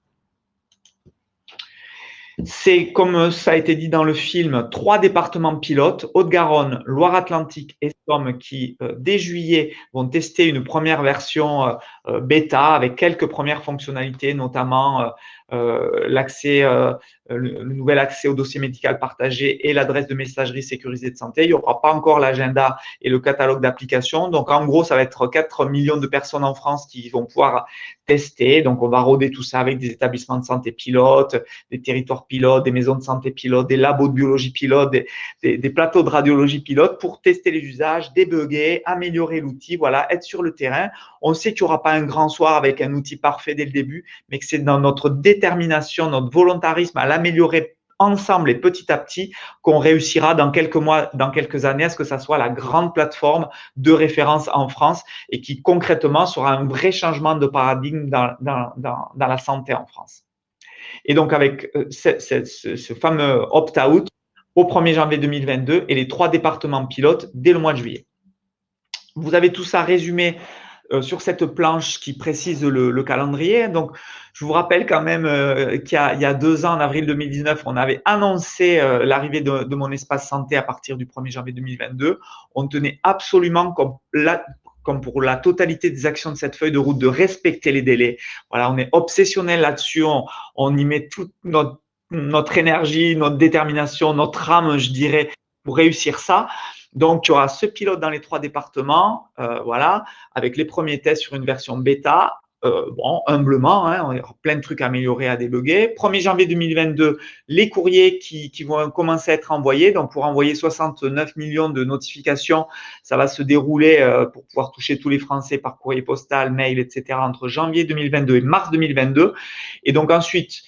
C'est, comme ça a été dit dans le film, 3 départements pilotes, Haute-Garonne, Loire-Atlantique et Somme, qui, dès juillet, vont tester une première version bêta avec quelques premières fonctionnalités, notamment le nouvel accès au dossier médical partagé et l'adresse de messagerie sécurisée de santé. Il n'y aura pas encore l'agenda et le catalogue d'applications. Donc, en gros, ça va être 4 millions de personnes en France qui vont pouvoir tester. Donc, on va roder tout ça avec des établissements de santé pilotes, des territoires pilotes, des maisons de santé pilotes, des labos de biologie pilotes, des plateaux de radiologie pilotes pour tester les usages, débugger, améliorer l'outil, voilà, être sur le terrain. On sait qu'il n'y aura pas un grand soir avec un outil parfait dès le début, mais que c'est dans notre détermination, notre volontarisme à l'améliorer ensemble et petit à petit qu'on réussira dans quelques mois, dans quelques années à ce que ça soit la grande plateforme de référence en France et qui concrètement sera un vrai changement de paradigme dans la santé en France. Et donc avec ce fameux opt-out au 1er janvier 2022 et les 3 départements pilotes dès le mois de juillet. Vous avez tout ça résumé sur cette planche qui précise le calendrier. Donc, je vous rappelle quand même qu'il y a 2 ans, en avril 2019, on avait annoncé l'arrivée de mon espace santé à partir du 1er janvier 2022. On tenait absolument, comme pour la totalité des actions de cette feuille de route, de respecter les délais. Voilà, on est obsessionnel là-dessus, on y met toute notre énergie, notre détermination, notre âme, je dirais, pour réussir ça. Donc, il y aura ce pilote dans les 3 départements, voilà, avec les premiers tests sur une version bêta. Bon, humblement, hein, il y aura plein de trucs à améliorer, à débugger. 1er janvier 2022, les courriers qui vont commencer à être envoyés. Donc, pour envoyer 69 millions de notifications, ça va se dérouler pour pouvoir toucher tous les Français par courrier postal, mail, etc. entre janvier 2022 et mars 2022. Et donc, ensuite,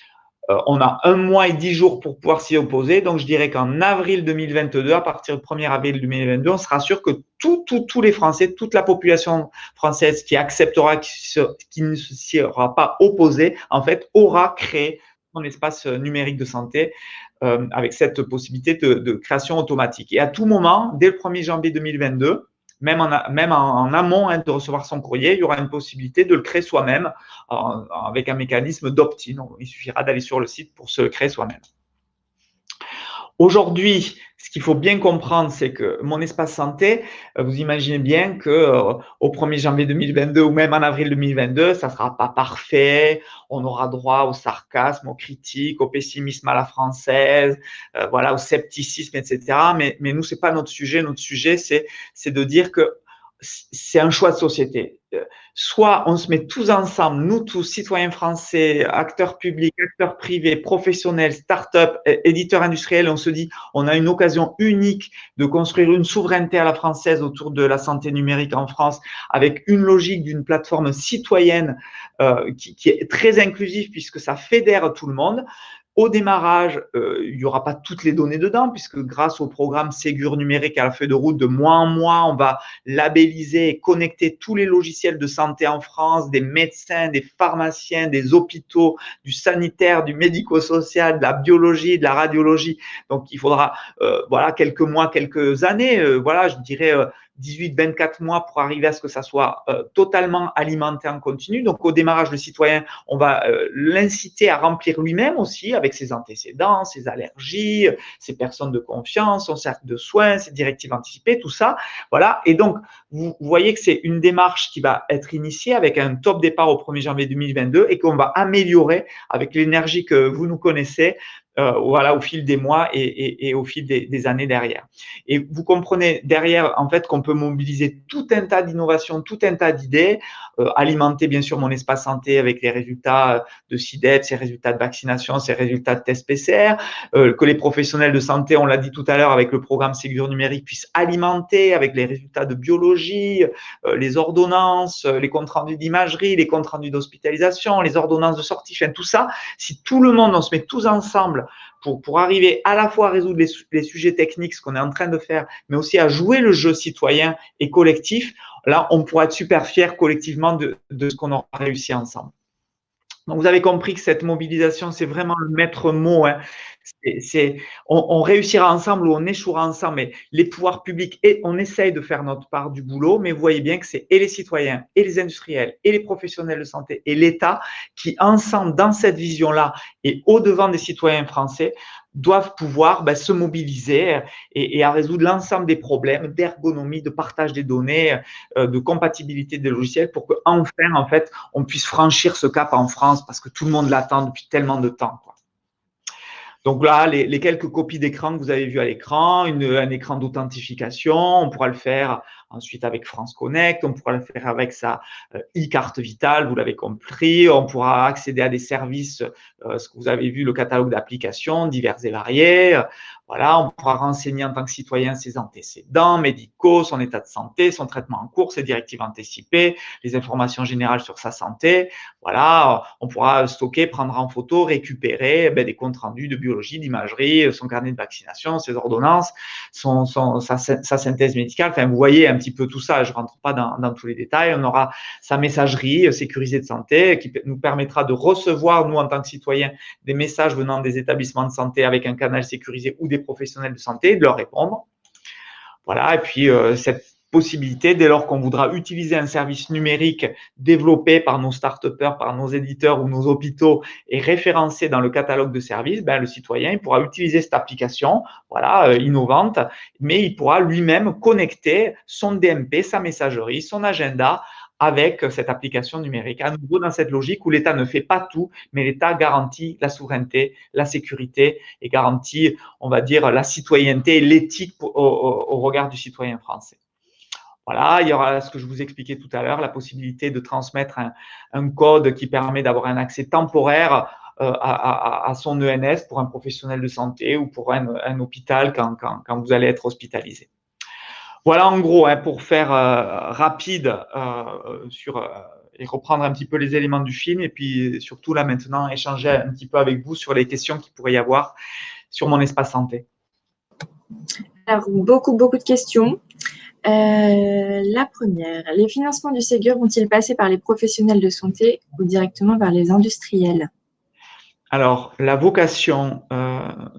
On a 1 mois et 10 jours pour pouvoir s'y opposer. Donc, je dirais qu'en avril 2022, à partir du 1er avril 2022, on sera sûr que tous les Français, toute la population française qui acceptera, qui ne s'y aura pas opposée, en fait, aura créé son espace numérique de santé avec cette possibilité de création automatique. Et à tout moment, dès le 1er janvier 2022, même en amont de recevoir son courrier, il y aura une possibilité de le créer soi-même avec un mécanisme d'opt-in. Il suffira d'aller sur le site pour se le créer soi-même. Aujourd'hui, ce qu'il faut bien comprendre, c'est que mon espace santé, vous imaginez bien que au 1er janvier 2022 ou même en avril 2022, ça ne sera pas parfait. On aura droit au sarcasme, aux critiques, au pessimisme à la française, voilà, au scepticisme, etc. Mais nous, c'est pas notre sujet. Notre sujet, c'est de dire que c'est un choix de société. Soit on se met tous ensemble, nous tous, citoyens français, acteurs publics, acteurs privés, professionnels, start-up, éditeurs industriels, on se dit on a une occasion unique de construire une souveraineté à la française autour de la santé numérique en France avec une logique d'une plateforme citoyenne qui est très inclusive puisque ça fédère tout le monde. Au démarrage, il n'y aura pas toutes les données dedans, puisque grâce au programme Ségur numérique à la feuille de route, de mois en mois, on va labelliser et connecter tous les logiciels de santé en France, des médecins, des pharmaciens, des hôpitaux, du sanitaire, du médico-social, de la biologie, de la radiologie. Donc, il faudra voilà, quelques mois, quelques années, voilà, je dirais 18-24 mois pour arriver à ce que ça soit totalement alimenté en continu. Donc, au démarrage, le citoyen, on va l'inciter à remplir lui-même aussi avec ses antécédents, ses allergies, ses personnes de confiance, son cercle de soins, ses directives anticipées, tout ça. Voilà. Et donc, vous voyez que c'est une démarche qui va être initiée avec un top départ au 1er janvier 2022 et qu'on va améliorer avec l'énergie que vous nous connaissez. Voilà, au fil des mois et au fil des années derrière. Et vous comprenez derrière, en fait, qu'on peut mobiliser tout un tas d'innovations, tout un tas d'idées, alimenter bien sûr mon espace santé avec les résultats de SIDEP, ses résultats de vaccination, ses résultats de tests PCR, que les professionnels de santé, on l'a dit tout à l'heure, avec le programme Ségur numérique, puissent alimenter avec les résultats de biologie, les ordonnances, les comptes rendus d'imagerie, les comptes rendus d'hospitalisation, les ordonnances de sortie, enfin tout ça. Si tout le monde, on se met tous ensemble pour arriver à la fois à résoudre les sujets techniques, ce qu'on est en train de faire, mais aussi à jouer le jeu citoyen et collectif, là, on pourra être super fiers collectivement de ce qu'on aura réussi ensemble. Donc, vous avez compris que cette mobilisation, c'est vraiment le maître mot. Hein. On réussira ensemble ou on échouera ensemble, mais les pouvoirs publics, on essaye de faire notre part du boulot, mais vous voyez bien que c'est et les citoyens, et les industriels, et les professionnels de santé, et l'État qui, ensemble, dans cette vision-là, et au-devant des citoyens français, doivent pouvoir se mobiliser et à résoudre l'ensemble des problèmes d'ergonomie, de partage des données, de compatibilité des logiciels pour qu'enfin, en fait, on puisse franchir ce cap en France parce que tout le monde l'attend depuis tellement de temps, quoi. Donc là, les quelques copies d'écran que vous avez vues à l'écran, un écran d'authentification, on pourra le faire ensuite avec France Connect, on pourra le faire avec sa e-carte vitale, vous l'avez compris, on pourra accéder à des services, ce que vous avez vu, le catalogue d'applications divers et variés. Voilà, on pourra renseigner en tant que citoyen ses antécédents médicaux, son état de santé, son traitement en cours, ses directives anticipées, les informations générales sur sa santé. Voilà, on pourra stocker, prendre en photo, récupérer des comptes rendus de biologie, d'imagerie, son carnet de vaccination, ses ordonnances, sa synthèse médicale. Enfin, vous voyez un petit peu tout ça. Je ne rentre pas dans tous les détails. On aura sa messagerie sécurisée de santé qui nous permettra de recevoir, nous, en tant que citoyens, des messages venant des établissements de santé avec un canal sécurisé ou des professionnels de santé, de leur répondre. Voilà, et puis cette possibilité, dès lors qu'on voudra utiliser un service numérique développé par nos start-upers, par nos éditeurs ou nos hôpitaux et référencé dans le catalogue de services, le citoyen il pourra utiliser cette application, voilà, innovante, mais il pourra lui-même connecter son DMP, sa messagerie, son agenda avec cette application numérique. À nouveau dans cette logique où l'État ne fait pas tout, mais l'État garantit la souveraineté, la sécurité et garantit, on va dire, la citoyenneté et l'éthique au regard du citoyen français. Voilà, il y aura ce que je vous expliquais tout à l'heure, la possibilité de transmettre un code qui permet d'avoir un accès temporaire à son ENS pour un professionnel de santé ou pour un hôpital quand vous allez être hospitalisé. Voilà en gros, pour faire rapide sur reprendre un petit peu les éléments du film et puis surtout là maintenant échanger un petit peu avec vous sur les questions qu'il pourrait y avoir sur mon espace santé. Alors, beaucoup de questions. La première, les financements du Ségur vont-ils passer par les professionnels de santé ou directement par les industriels? Alors, la vocation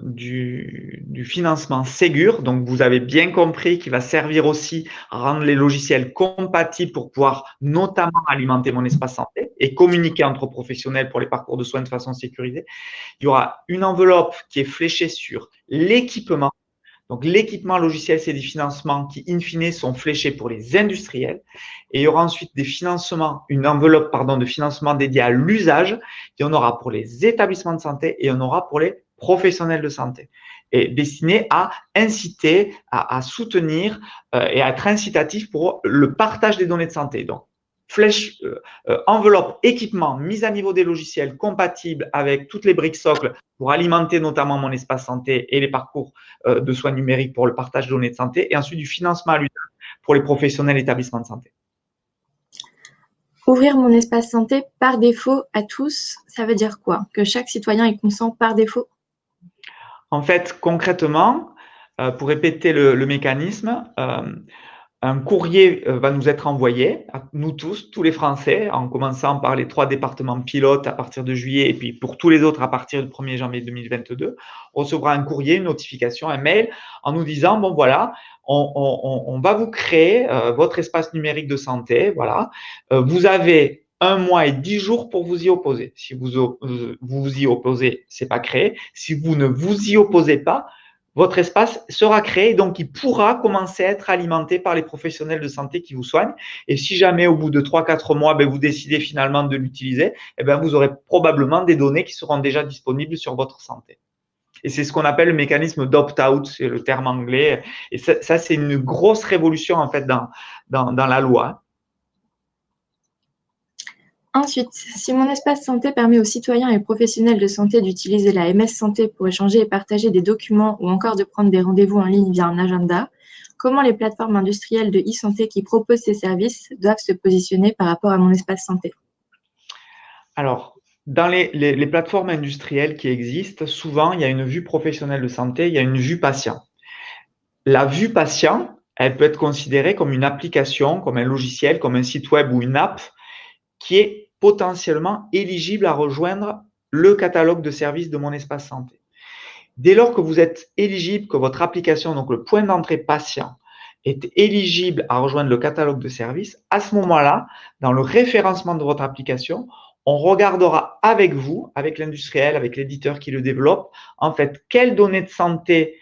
du financement Ségur, donc vous avez bien compris qu'il va servir aussi à rendre les logiciels compatibles pour pouvoir notamment alimenter mon espace santé et communiquer entre professionnels pour les parcours de soins de façon sécurisée. Il y aura une enveloppe qui est fléchée sur l'équipement. Donc, l'équipement logiciel, c'est des financements qui, in fine, sont fléchés pour les industriels. Et il y aura ensuite une enveloppe de financement dédiée à l'usage. Il y en aura pour les établissements de santé et il y en aura pour les professionnels de santé. Et destiné à inciter, à soutenir et à être incitatif pour le partage des données de santé. Donc, enveloppe équipement, mise à niveau des logiciels compatibles avec toutes les briques socles pour alimenter notamment mon espace santé et les parcours de soins numériques pour le partage de données de santé et ensuite du financement à l'usage pour les professionnels établissements de santé. Ouvrir mon espace santé par défaut à tous, ça veut dire quoi? Que chaque citoyen y consent par défaut? En fait, concrètement, pour répéter le mécanisme, un courrier va nous être envoyé, à nous tous les Français, en commençant par les 3 départements pilotes à partir de juillet et puis pour tous les autres à partir du 1er janvier 2022. On recevra un courrier, une notification, un mail en nous disant, bon voilà, on va vous créer votre espace numérique de santé. Voilà. Vous avez 1 mois et 10 jours pour vous y opposer. Si vous vous y opposez, c'est pas créé. Si vous ne vous y opposez pas, votre espace sera créé, donc il pourra commencer à être alimenté par les professionnels de santé qui vous soignent. Et si jamais au bout de 3-4 mois, vous décidez finalement de l'utiliser, vous aurez probablement des données qui seront déjà disponibles sur votre santé. Et c'est ce qu'on appelle le mécanisme d'opt-out, c'est le terme anglais. Et ça c'est une grosse révolution en fait dans la loi. Ensuite, si mon espace santé permet aux citoyens et professionnels de santé d'utiliser la MS Santé pour échanger et partager des documents ou encore de prendre des rendez-vous en ligne via un agenda, comment les plateformes industrielles de e-santé qui proposent ces services doivent se positionner par rapport à mon espace santé? Alors, dans les plateformes industrielles qui existent, souvent, il y a une vue professionnelle de santé, il y a une vue patient. La vue patient, elle peut être considérée comme une application, comme un logiciel, comme un site web ou une app qui est potentiellement éligible à rejoindre le catalogue de services de mon espace santé. Dès lors que vous êtes éligible, que votre application, donc le point d'entrée patient, est éligible à rejoindre le catalogue de services, à ce moment-là, dans le référencement de votre application, on regardera avec vous, avec l'industriel, avec l'éditeur qui le développe, en fait, quelles données de santé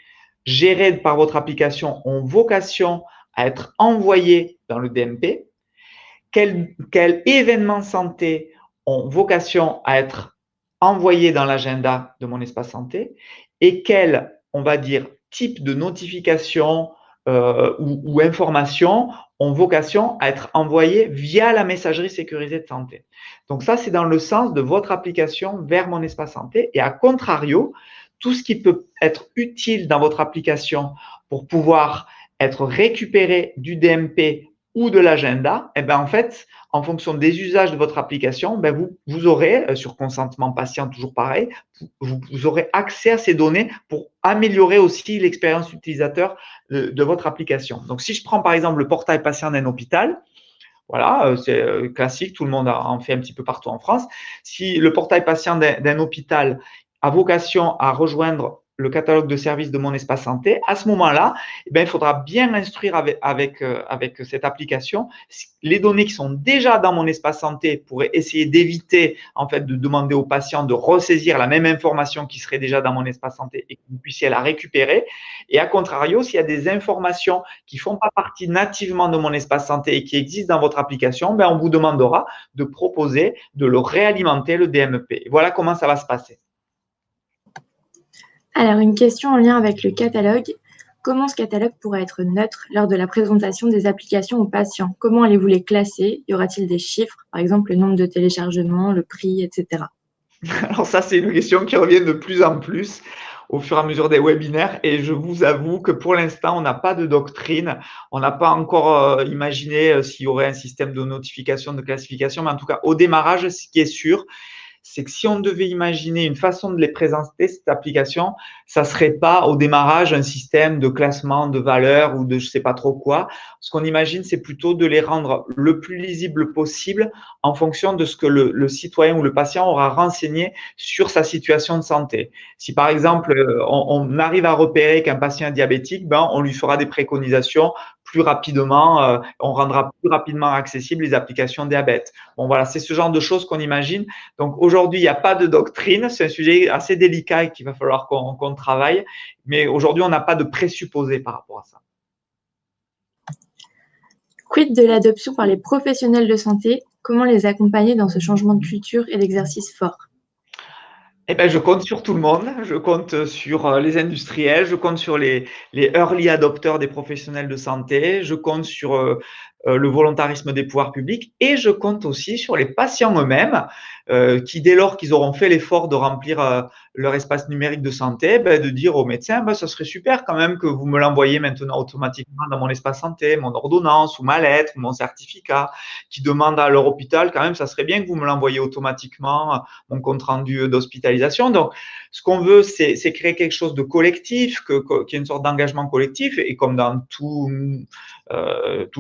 gérées par votre application ont vocation à être envoyées dans le DMP, quels événements santé ont vocation à être envoyés dans l'agenda de mon espace santé et quel, on va dire, type de notification ou informations ont vocation à être envoyés via la messagerie sécurisée de santé. Donc ça, c'est dans le sens de votre application vers mon espace santé. Et à contrario, tout ce qui peut être utile dans votre application pour pouvoir être récupéré du DMP ou de l'agenda, en fait, en fonction des usages de votre application, vous aurez, sur consentement patient, toujours pareil, vous aurez accès à ces données pour améliorer aussi l'expérience utilisateur de votre application. Donc, si je prends par exemple le portail patient d'un hôpital, voilà, c'est classique, tout le monde en fait un petit peu partout en France. Si le portail patient d'un hôpital a vocation à rejoindre le catalogue de services de mon espace santé, à ce moment-là, il faudra bien instruire avec cette application les données qui sont déjà dans mon espace santé pour essayer d'éviter en fait de demander aux patients de ressaisir la même information qui serait déjà dans mon espace santé et que vous puissiez la récupérer. Et à contrario, s'il y a des informations qui ne font pas partie nativement de mon espace santé et qui existent dans votre application, on vous demandera de proposer de le réalimenter, le DMP. Et voilà comment ça va se passer. Alors, une question en lien avec le catalogue. Comment ce catalogue pourra être neutre lors de la présentation des applications aux patients? Comment allez-vous les classer? Y aura-t-il des chiffres, par exemple le nombre de téléchargements, le prix, etc.? Alors ça, c'est une question qui revient de plus en plus au fur et à mesure des webinaires et je vous avoue que pour l'instant, on n'a pas de doctrine, on n'a pas encore imaginé s'il y aurait un système de notification, de classification, mais en tout cas, au démarrage, ce qui est sûr, c'est que si on devait imaginer une façon de les présenter, cette application, ça serait pas au démarrage un système de classement de valeurs ou de je sais pas trop quoi. Ce qu'on imagine, c'est plutôt de les rendre le plus lisible possible en fonction de ce que le citoyen ou le patient aura renseigné sur sa situation de santé. Si par exemple, on arrive à repérer qu'un patient est diabétique, ben, on lui fera des préconisations plus rapidement, on rendra plus rapidement accessibles les applications diabète. Bon, voilà, c'est ce genre de choses qu'on imagine. Donc aujourd'hui, il n'y a pas de doctrine, c'est un sujet assez délicat et qu'il va falloir qu'on travaille, mais aujourd'hui, on n'a pas de présupposés par rapport à ça. Quid de l'adoption par les professionnels de santé? Comment les accompagner dans ce changement de culture et d'exercice fort? Eh ben, je compte sur tout le monde. Je compte sur les industriels, je compte sur les early adopters des professionnels de santé, je compte sur le volontarisme des pouvoirs publics et je compte aussi sur les patients eux-mêmes qui, dès lors qu'ils auront fait l'effort de remplir leur espace numérique de santé, ben, de dire aux médecins, ben, ça serait super quand même que vous me l'envoyiez maintenant automatiquement dans mon espace santé, mon ordonnance ou ma lettre ou mon certificat, qui demande à leur hôpital quand même, ça serait bien que vous me l'envoyiez automatiquement, mon compte rendu d'hospitalisation. Donc, ce qu'on veut, c'est créer quelque chose de collectif, qu'il y ait une sorte d'engagement collectif et comme dans tout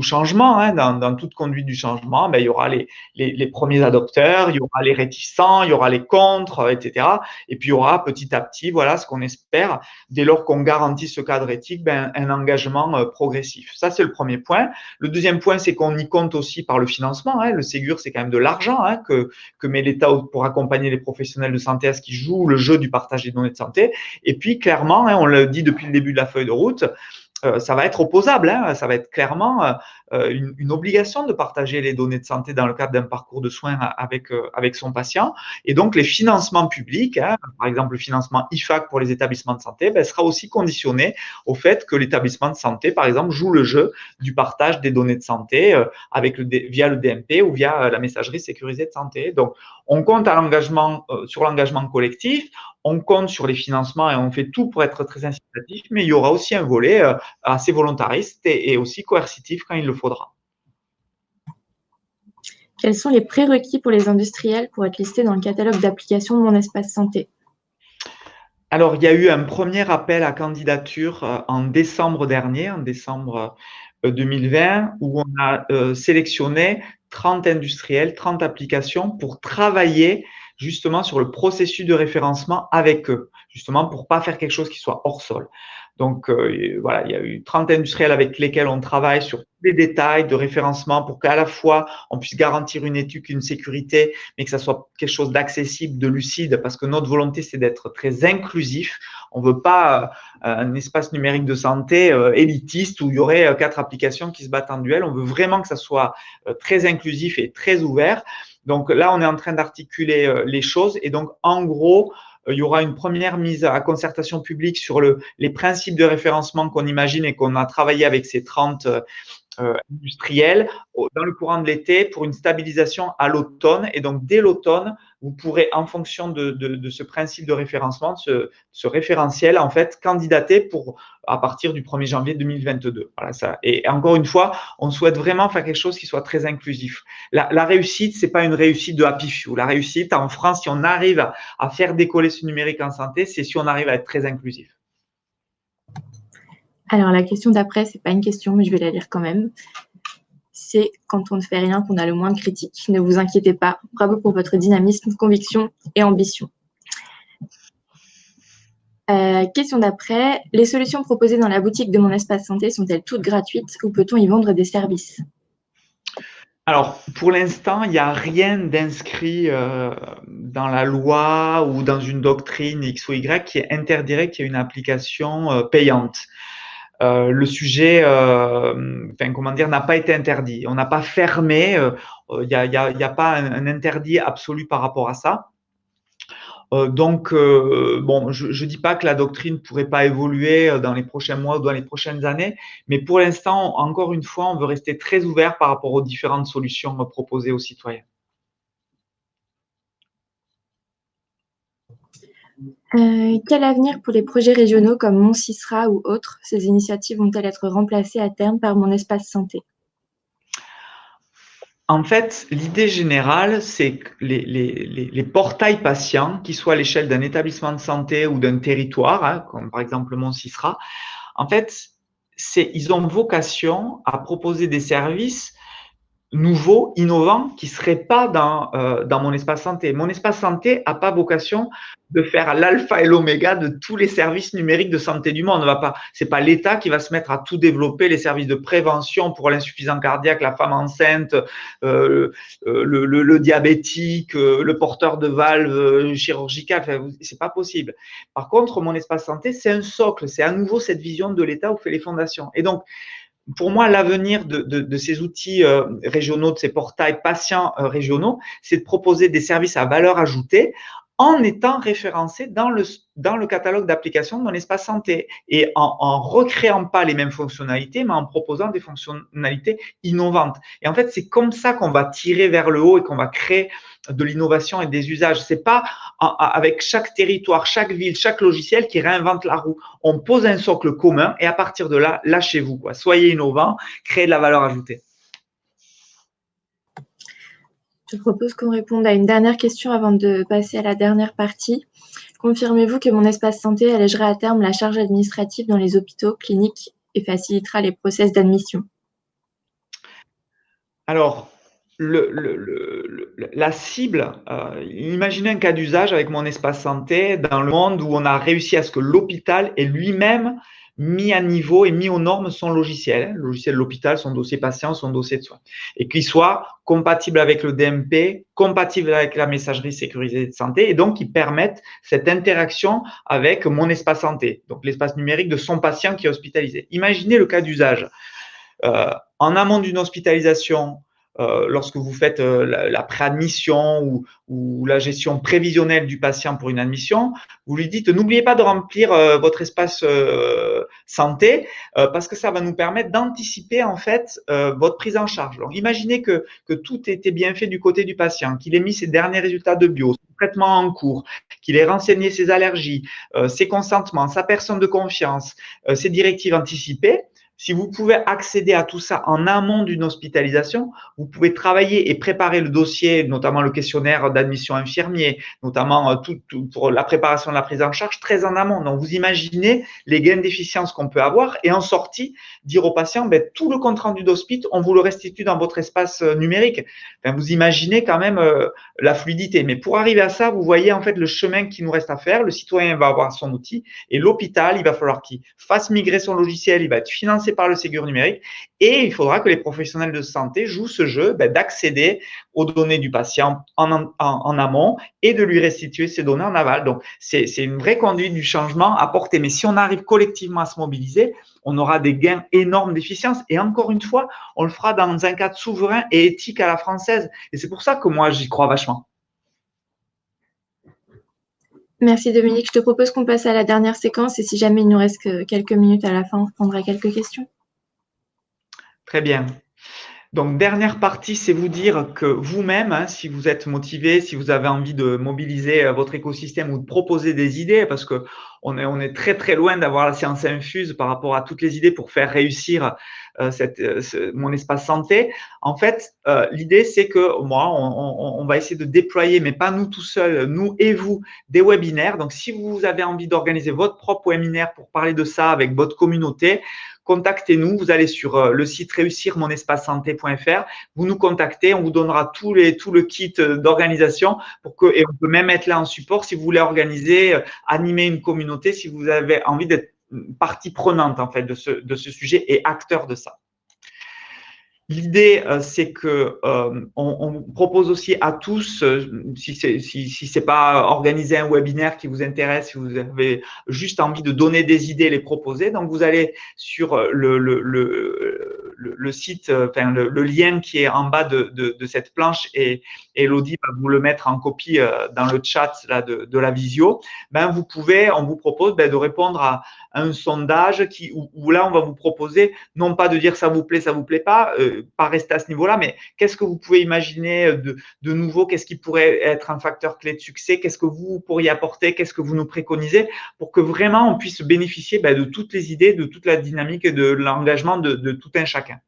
changement, hein, dans toute conduite du changement, ben, il y aura les premiers adopteurs, il y aura les réticents, il y aura les contre, etc. Et puis, il y aura petit à petit, voilà ce qu'on espère, dès lors qu'on garantit ce cadre éthique, ben, un engagement progressif. Ça, c'est le premier point. Le deuxième point, c'est qu'on y compte aussi par le financement. Hein. Le Ségur, c'est quand même de l'argent hein, que met l'État pour accompagner les professionnels de santé à ce qu'ils jouent le jeu du partage des données de santé. Et puis, clairement, hein, on le dit depuis le début de la feuille de route, ça va être opposable, hein, ça va être clairement une obligation de partager les données de santé dans le cadre d'un parcours de soins avec son patient. Et donc, les financements publics, hein, par exemple le financement IFAC pour les établissements de santé, ben, sera aussi conditionné au fait que l'établissement de santé, par exemple, joue le jeu du partage des données de santé via le DMP ou via la messagerie sécurisée de santé. Donc, on compte sur l'engagement collectif, on compte sur les financements et on fait tout pour être très incitatif, mais il y aura aussi un volet assez volontariste et aussi coercitif quand il le faudra. Quels sont les prérequis pour les industriels pour être listés dans le catalogue d'applications de Mon Espace Santé? Alors, il y a eu un premier appel à candidature en décembre dernier, en décembre 2020, où on a sélectionné 30 industriels, 30 applications pour travailler justement sur le processus de référencement avec eux, justement pour pas faire quelque chose qui soit hors sol. Donc, voilà, il y a eu 30 industriels avec lesquels on travaille sur tous les détails de référencement pour qu'à la fois on puisse garantir une éthique, une sécurité, mais que ça soit quelque chose d'accessible, de lucide, parce que notre volonté, c'est d'être très inclusif. On veut pas un espace numérique de santé élitiste où il y aurait 4 applications qui se battent en duel. On veut vraiment que ça soit très inclusif et très ouvert. Donc là, on est en train d'articuler les choses et donc, en gros, il y aura une première mise à concertation publique sur les principes de référencement qu'on imagine et qu'on a travaillé avec ces 30 industriels dans le courant de l'été pour une stabilisation à l'automne. Et donc, dès l'automne, vous pourrez, en fonction de ce principe de référencement, ce référentiel, en fait, candidater à partir du 1er janvier 2022. Voilà ça. Et encore une fois, on souhaite vraiment faire quelque chose qui soit très inclusif. La réussite, c'est pas une réussite de Happy Few. La réussite, en France, si on arrive à faire décoller ce numérique en santé, c'est si on arrive à être très inclusif. Alors, la question d'après, c'est pas une question, mais je vais la lire quand même. C'est quand on ne fait rien qu'on a le moins de critiques. Ne vous inquiétez pas. Bravo pour votre dynamisme, conviction et ambition. Question d'après. Les solutions proposées dans la boutique de Mon Espace Santé sont-elles toutes gratuites ou peut-on y vendre des services? Alors, pour l'instant, il n'y a rien d'inscrit dans la loi ou dans une doctrine X ou Y qui interdirait qu'il y ait une application payante. Le sujet, n'a pas été interdit. On n'a pas fermé. Il n'y a pas un interdit absolu par rapport à ça. Donc, je ne dis pas que la doctrine ne pourrait pas évoluer dans les prochains mois ou dans les prochaines années, mais pour l'instant, encore une fois, on veut rester très ouvert par rapport aux différentes solutions proposées aux citoyens. Quel avenir pour les projets régionaux comme Mon Cisra ou autres? Ces initiatives vont-elles être remplacées à terme par Mon Espace Santé? En fait, l'idée générale, c'est que les portails patients, qu'ils soient à l'échelle d'un établissement de santé ou d'un territoire, hein, comme par exemple Mon Cisra, en fait, ils ont vocation à proposer des services nouveaux, innovants, qui ne seraient pas dans Mon Espace Santé. Mon Espace Santé n'a pas vocation de faire l'alpha et l'oméga de tous les services numériques de santé du monde. Ce n'est pas l'État qui va se mettre à tout développer, les services de prévention pour l'insuffisance cardiaque, la femme enceinte, le diabétique, le porteur de valve chirurgicale. Enfin, ce n'est pas possible. Par contre, Mon Espace Santé, c'est un socle. C'est à nouveau cette vision de l'État où fait les fondations. Et donc, pour moi, l'avenir de ces outils régionaux, de ces portails patients régionaux, c'est de proposer des services à valeur ajoutée en étant référencés dans le catalogue d'applications de Mon Espace Santé et en recréant pas les mêmes fonctionnalités, mais en proposant des fonctionnalités innovantes. Et en fait, c'est comme ça qu'on va tirer vers le haut et qu'on va créer de l'innovation et des usages. C'est pas avec chaque territoire, chaque ville, chaque logiciel qui réinvente la roue. On pose un socle commun et à partir de là, lâchez-vous, quoi. Soyez innovants, créez de la valeur ajoutée. Je propose qu'on réponde à une dernière question avant de passer à la dernière partie. Confirmez-vous que Mon Espace Santé allégera à terme la charge administrative dans les hôpitaux, cliniques et facilitera les process d'admission? Alors, la cible, imaginez un cas d'usage avec Mon Espace Santé dans le monde où on a réussi à ce que l'hôpital ait lui-même mis à niveau et mis aux normes son logiciel, le logiciel de l'hôpital, son dossier patient, son dossier de soins, et qu'il soit compatible avec le DMP, compatible avec la messagerie sécurisée de santé, et donc qui permette cette interaction avec Mon Espace Santé, donc l'espace numérique de son patient qui est hospitalisé. Imaginez le cas d'usage. En amont d'une hospitalisation, lorsque vous faites la préadmission ou la gestion prévisionnelle du patient pour une admission, vous lui dites n'oubliez pas de remplir votre espace santé parce que ça va nous permettre d'anticiper en fait votre prise en charge. Donc, imaginez que tout était bien fait du côté du patient, qu'il ait mis ses derniers résultats de bio, son traitement en cours, qu'il ait renseigné ses allergies, ses consentements, sa personne de confiance, ses directives anticipées. Si vous pouvez accéder à tout ça en amont d'une hospitalisation, vous pouvez travailler et préparer le dossier, notamment le questionnaire d'admission infirmier, notamment tout pour la préparation de la prise en charge, très en amont. Donc, vous imaginez les gains d'efficience qu'on peut avoir et en sortie, dire aux patients, tout le compte rendu d'hospice, on vous le restitue dans votre espace numérique. Enfin, vous imaginez quand même la fluidité. Mais pour arriver à ça, vous voyez en fait le chemin qu'il nous reste à faire. Le citoyen va avoir son outil et l'hôpital, il va falloir qu'il fasse migrer son logiciel, il va être financé par le Ségur numérique et il faudra que les professionnels de santé jouent ce jeu d'accéder aux données du patient en amont et de lui restituer ces données en aval. Donc, c'est une vraie conduite du changement à porter. Mais si on arrive collectivement à se mobiliser, on aura des gains énormes d'efficience. Et encore une fois, on le fera dans un cadre souverain et éthique à la française. Et c'est pour ça que moi, j'y crois vachement. Merci Dominique. Je te propose qu'on passe à la dernière séquence et si jamais il nous reste que quelques minutes à la fin, on reprendra quelques questions. Très bien. Donc, dernière partie, c'est vous dire que vous-même, si vous êtes motivé, si vous avez envie de mobiliser votre écosystème ou de proposer des idées, parce qu'on est très très loin d'avoir la science infuse par rapport à toutes les idées pour faire réussir Mon Espace Santé. En fait, l'idée, c'est que moi, on va essayer de déployer, mais pas nous tout seuls, nous et vous, des webinaires. Donc, si vous avez envie d'organiser votre propre webinaire pour parler de ça avec votre communauté, contactez-nous, vous allez sur le site réussirmonespacesanté.fr, vous nous contactez, on vous donnera tout le kit d'organisation et on peut même être là en support si vous voulez organiser, animer une communauté, si vous avez envie d'être partie prenante en fait de ce sujet et acteur de ça. L'idée, c'est que on propose aussi à tous, si c'est pas organiser un webinaire qui vous intéresse, si vous avez juste envie de donner des idées, les proposer. Donc, vous allez sur le site, le lien qui est en bas de cette planche, et Elodie va vous le mettre en copie dans le chat là, de la visio, on vous propose de répondre à un sondage où là, on va vous proposer, non pas de dire ça vous plaît pas rester à ce niveau-là, mais qu'est-ce que vous pouvez imaginer de nouveau, qu'est-ce qui pourrait être un facteur clé de succès, qu'est-ce que vous pourriez apporter, qu'est-ce que vous nous préconisez, pour que vraiment on puisse bénéficier de toutes les idées, de toute la dynamique et de l'engagement de tout un chacun.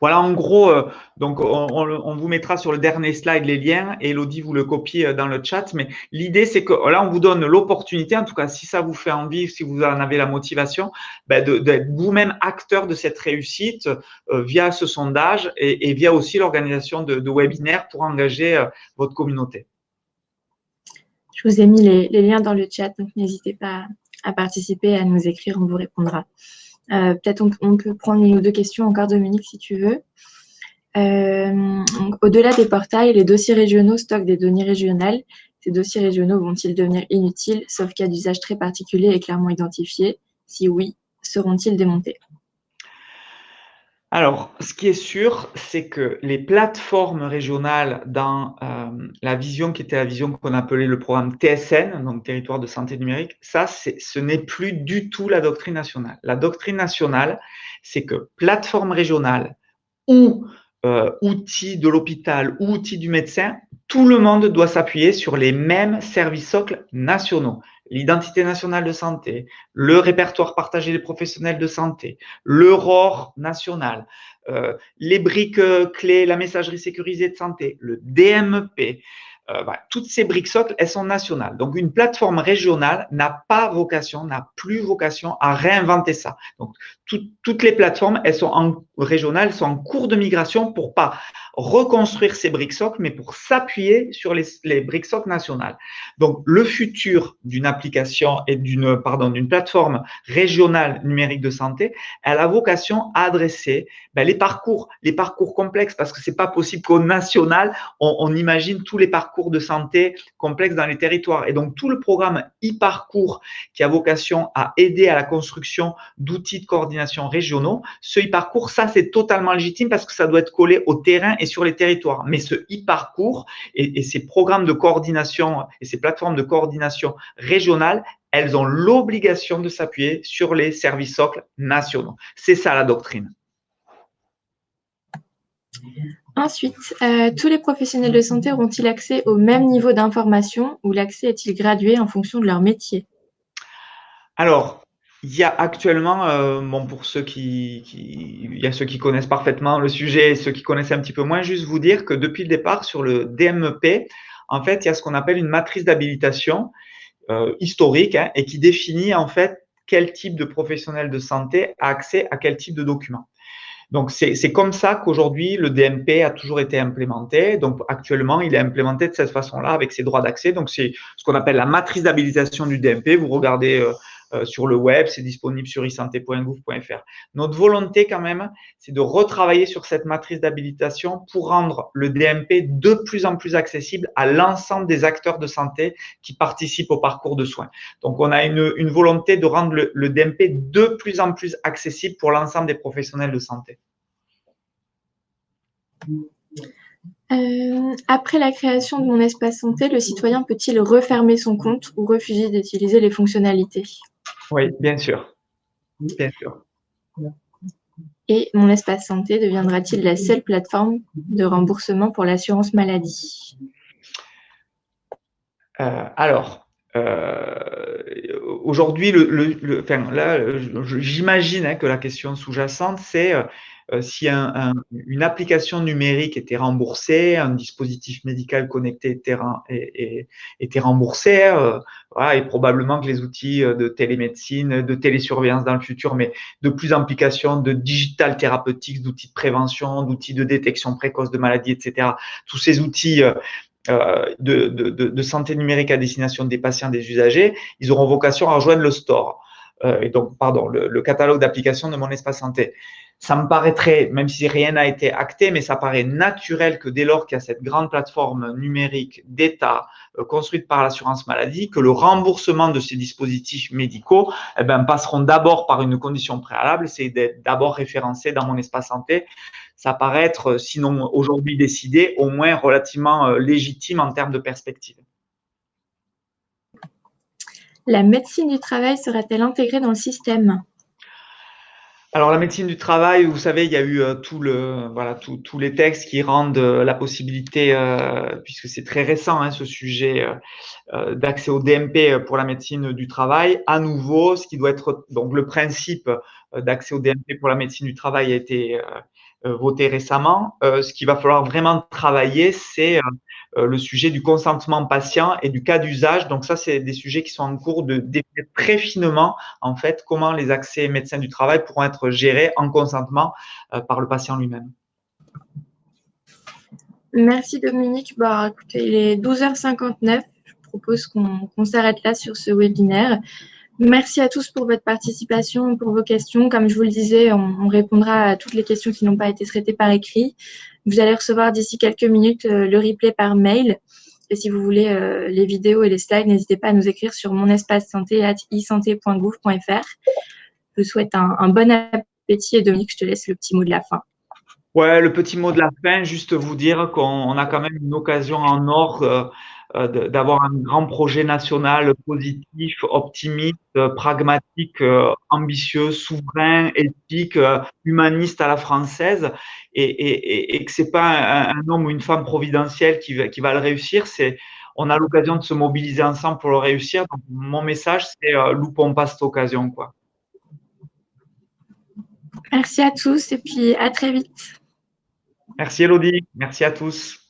Voilà, en gros, donc on vous mettra sur le dernier slide les liens, et Elodie vous le copie dans le chat. Mais l'idée, c'est que là, on vous donne l'opportunité, en tout cas, si ça vous fait envie, si vous en avez la motivation, d'être vous-même acteur de cette réussite via ce sondage et via aussi l'organisation de webinaires pour engager votre communauté. Je vous ai mis les liens dans le chat, donc n'hésitez pas à participer, à nous écrire, on vous répondra. Peut-être on peut prendre une ou deux questions encore, Dominique, si tu veux. Au-delà des portails, les dossiers régionaux stockent des données régionales. Ces dossiers régionaux vont-ils devenir inutiles, sauf cas d'usage très particulier et clairement identifié? Si oui, seront-ils démontés? Alors, ce qui est sûr, c'est que les plateformes régionales dans la vision qui était la vision qu'on appelait le programme TSN, donc Territoire de Santé Numérique, ce n'est plus du tout la doctrine nationale. La doctrine nationale, c'est que plateforme régionale ou outils de l'hôpital ou outils du médecin, tout le monde doit s'appuyer sur les mêmes services socles nationaux. L'identité nationale de santé, le répertoire partagé des professionnels de santé, le ROR national, les briques clés, la messagerie sécurisée de santé, le DMP, toutes ces briques socles, elles sont nationales. Donc, une plateforme régionale n'a plus vocation à réinventer ça. Donc, toutes les plateformes, régionales, elles sont en cours de migration pour pas reconstruire ces briques socles, mais pour s'appuyer sur les briques socles nationales. Donc, le futur d'une application et d'une plateforme régionale numérique de santé, elle a vocation à adresser les parcours complexes, parce que c'est pas possible qu'au national, on imagine tous les parcours de santé complexes dans les territoires. Et donc, tout le programme e-parcours qui a vocation à aider à la construction d'outils de coordination régionaux, ce e-parcours, ça, c'est totalement légitime parce que ça doit être collé au terrain et sur les territoires. Mais ce e-parcours et ces programmes de coordination et ces plateformes de coordination régionales, elles ont l'obligation de s'appuyer sur les services socles nationaux. C'est ça la doctrine. Ensuite, tous les professionnels de santé auront-ils accès au même niveau d'information ou l'accès est-il gradué en fonction de leur métier? Alors, il y a actuellement, pour ceux il y a ceux qui connaissent parfaitement le sujet et ceux qui connaissent un petit peu moins, juste vous dire que depuis le départ, sur le DMEP, en fait, il y a ce qu'on appelle une matrice d'habilitation historique et qui définit en fait quel type de professionnel de santé a accès à quel type de document. Donc, c'est comme ça qu'aujourd'hui, le DMP a toujours été implémenté. Donc, actuellement, il est implémenté de cette façon-là avec ses droits d'accès. Donc, c'est ce qu'on appelle la matrice d'habilitation du DMP. Vous regardez sur le web, c'est disponible sur isanté.gouv.fr. Notre volonté, quand même, c'est de retravailler sur cette matrice d'habilitation pour rendre le DMP de plus en plus accessible à l'ensemble des acteurs de santé qui participent au parcours de soins. Donc, on a une volonté de rendre le DMP de plus en plus accessible pour l'ensemble des professionnels de santé. Après la création de mon espace santé, le citoyen peut-il refermer son compte ou refuser d'utiliser les fonctionnalités? Oui, bien sûr. Bien sûr. Et mon espace santé deviendra-t-il la seule plateforme de remboursement pour l'assurance maladie? Aujourd'hui, j'imagine que la question sous-jacente, c'est si une application numérique était remboursée, un dispositif médical connecté était remboursé, et probablement que les outils de télémédecine, de télésurveillance dans le futur, mais de plus d'applications de digital thérapeutique, d'outils de prévention, d'outils de détection précoce de maladies, etc. Tous ces outils de santé numérique à destination des patients, des usagers, ils auront vocation à rejoindre le store. le catalogue d'applications de Mon Espace Santé. Ça me paraîtrait, même si rien n'a été acté, mais ça paraît naturel que dès lors qu'il y a cette grande plateforme numérique d'État construite par l'assurance maladie, que le remboursement de ces dispositifs médicaux passeront d'abord par une condition préalable, c'est d'être d'abord référencé dans Mon Espace Santé. Ça paraît être, sinon aujourd'hui décidé, au moins relativement légitime en termes de perspective. La médecine du travail sera-t-elle intégrée dans le système ? Alors, la médecine du travail, vous savez, il y a eu tous les textes qui rendent la possibilité, puisque c'est très récent, ce sujet d'accès au DMP pour la médecine du travail. À nouveau, ce qui doit être, donc le principe d'accès au DMP pour la médecine du travail a été voté récemment. Ce qu'il va falloir vraiment travailler, c'est le sujet du consentement patient et du cas d'usage. Donc ça, c'est des sujets qui sont en cours de définir très finement, en fait, comment les accès médecins du travail pourront être gérés en consentement par le patient lui-même. Merci Dominique. Écoutez, il est 12h59. Je propose qu'on s'arrête là sur ce webinaire. Merci à tous pour votre participation, pour vos questions. Comme je vous le disais, on répondra à toutes les questions qui n'ont pas été traitées par écrit. Vous allez recevoir d'ici quelques minutes le replay par mail. Et si vous voulez les vidéos et les slides, n'hésitez pas à nous écrire sur monespacesanté@isanté.gouv.fr. Je vous souhaite un bon appétit et Dominique, je te laisse le petit mot de la fin. Ouais, le petit mot de la fin, juste vous dire qu'on a quand même une occasion en or d'avoir un grand projet national positif, optimiste, pragmatique, ambitieux, souverain, éthique, humaniste à la française, et que c'est pas un homme ou une femme providentielle qui va le réussir. On a l'occasion de se mobiliser ensemble pour le réussir. Donc, mon message, c'est loupons pas cette occasion, quoi. Merci à tous et puis à très vite. Merci Elodie, merci à tous.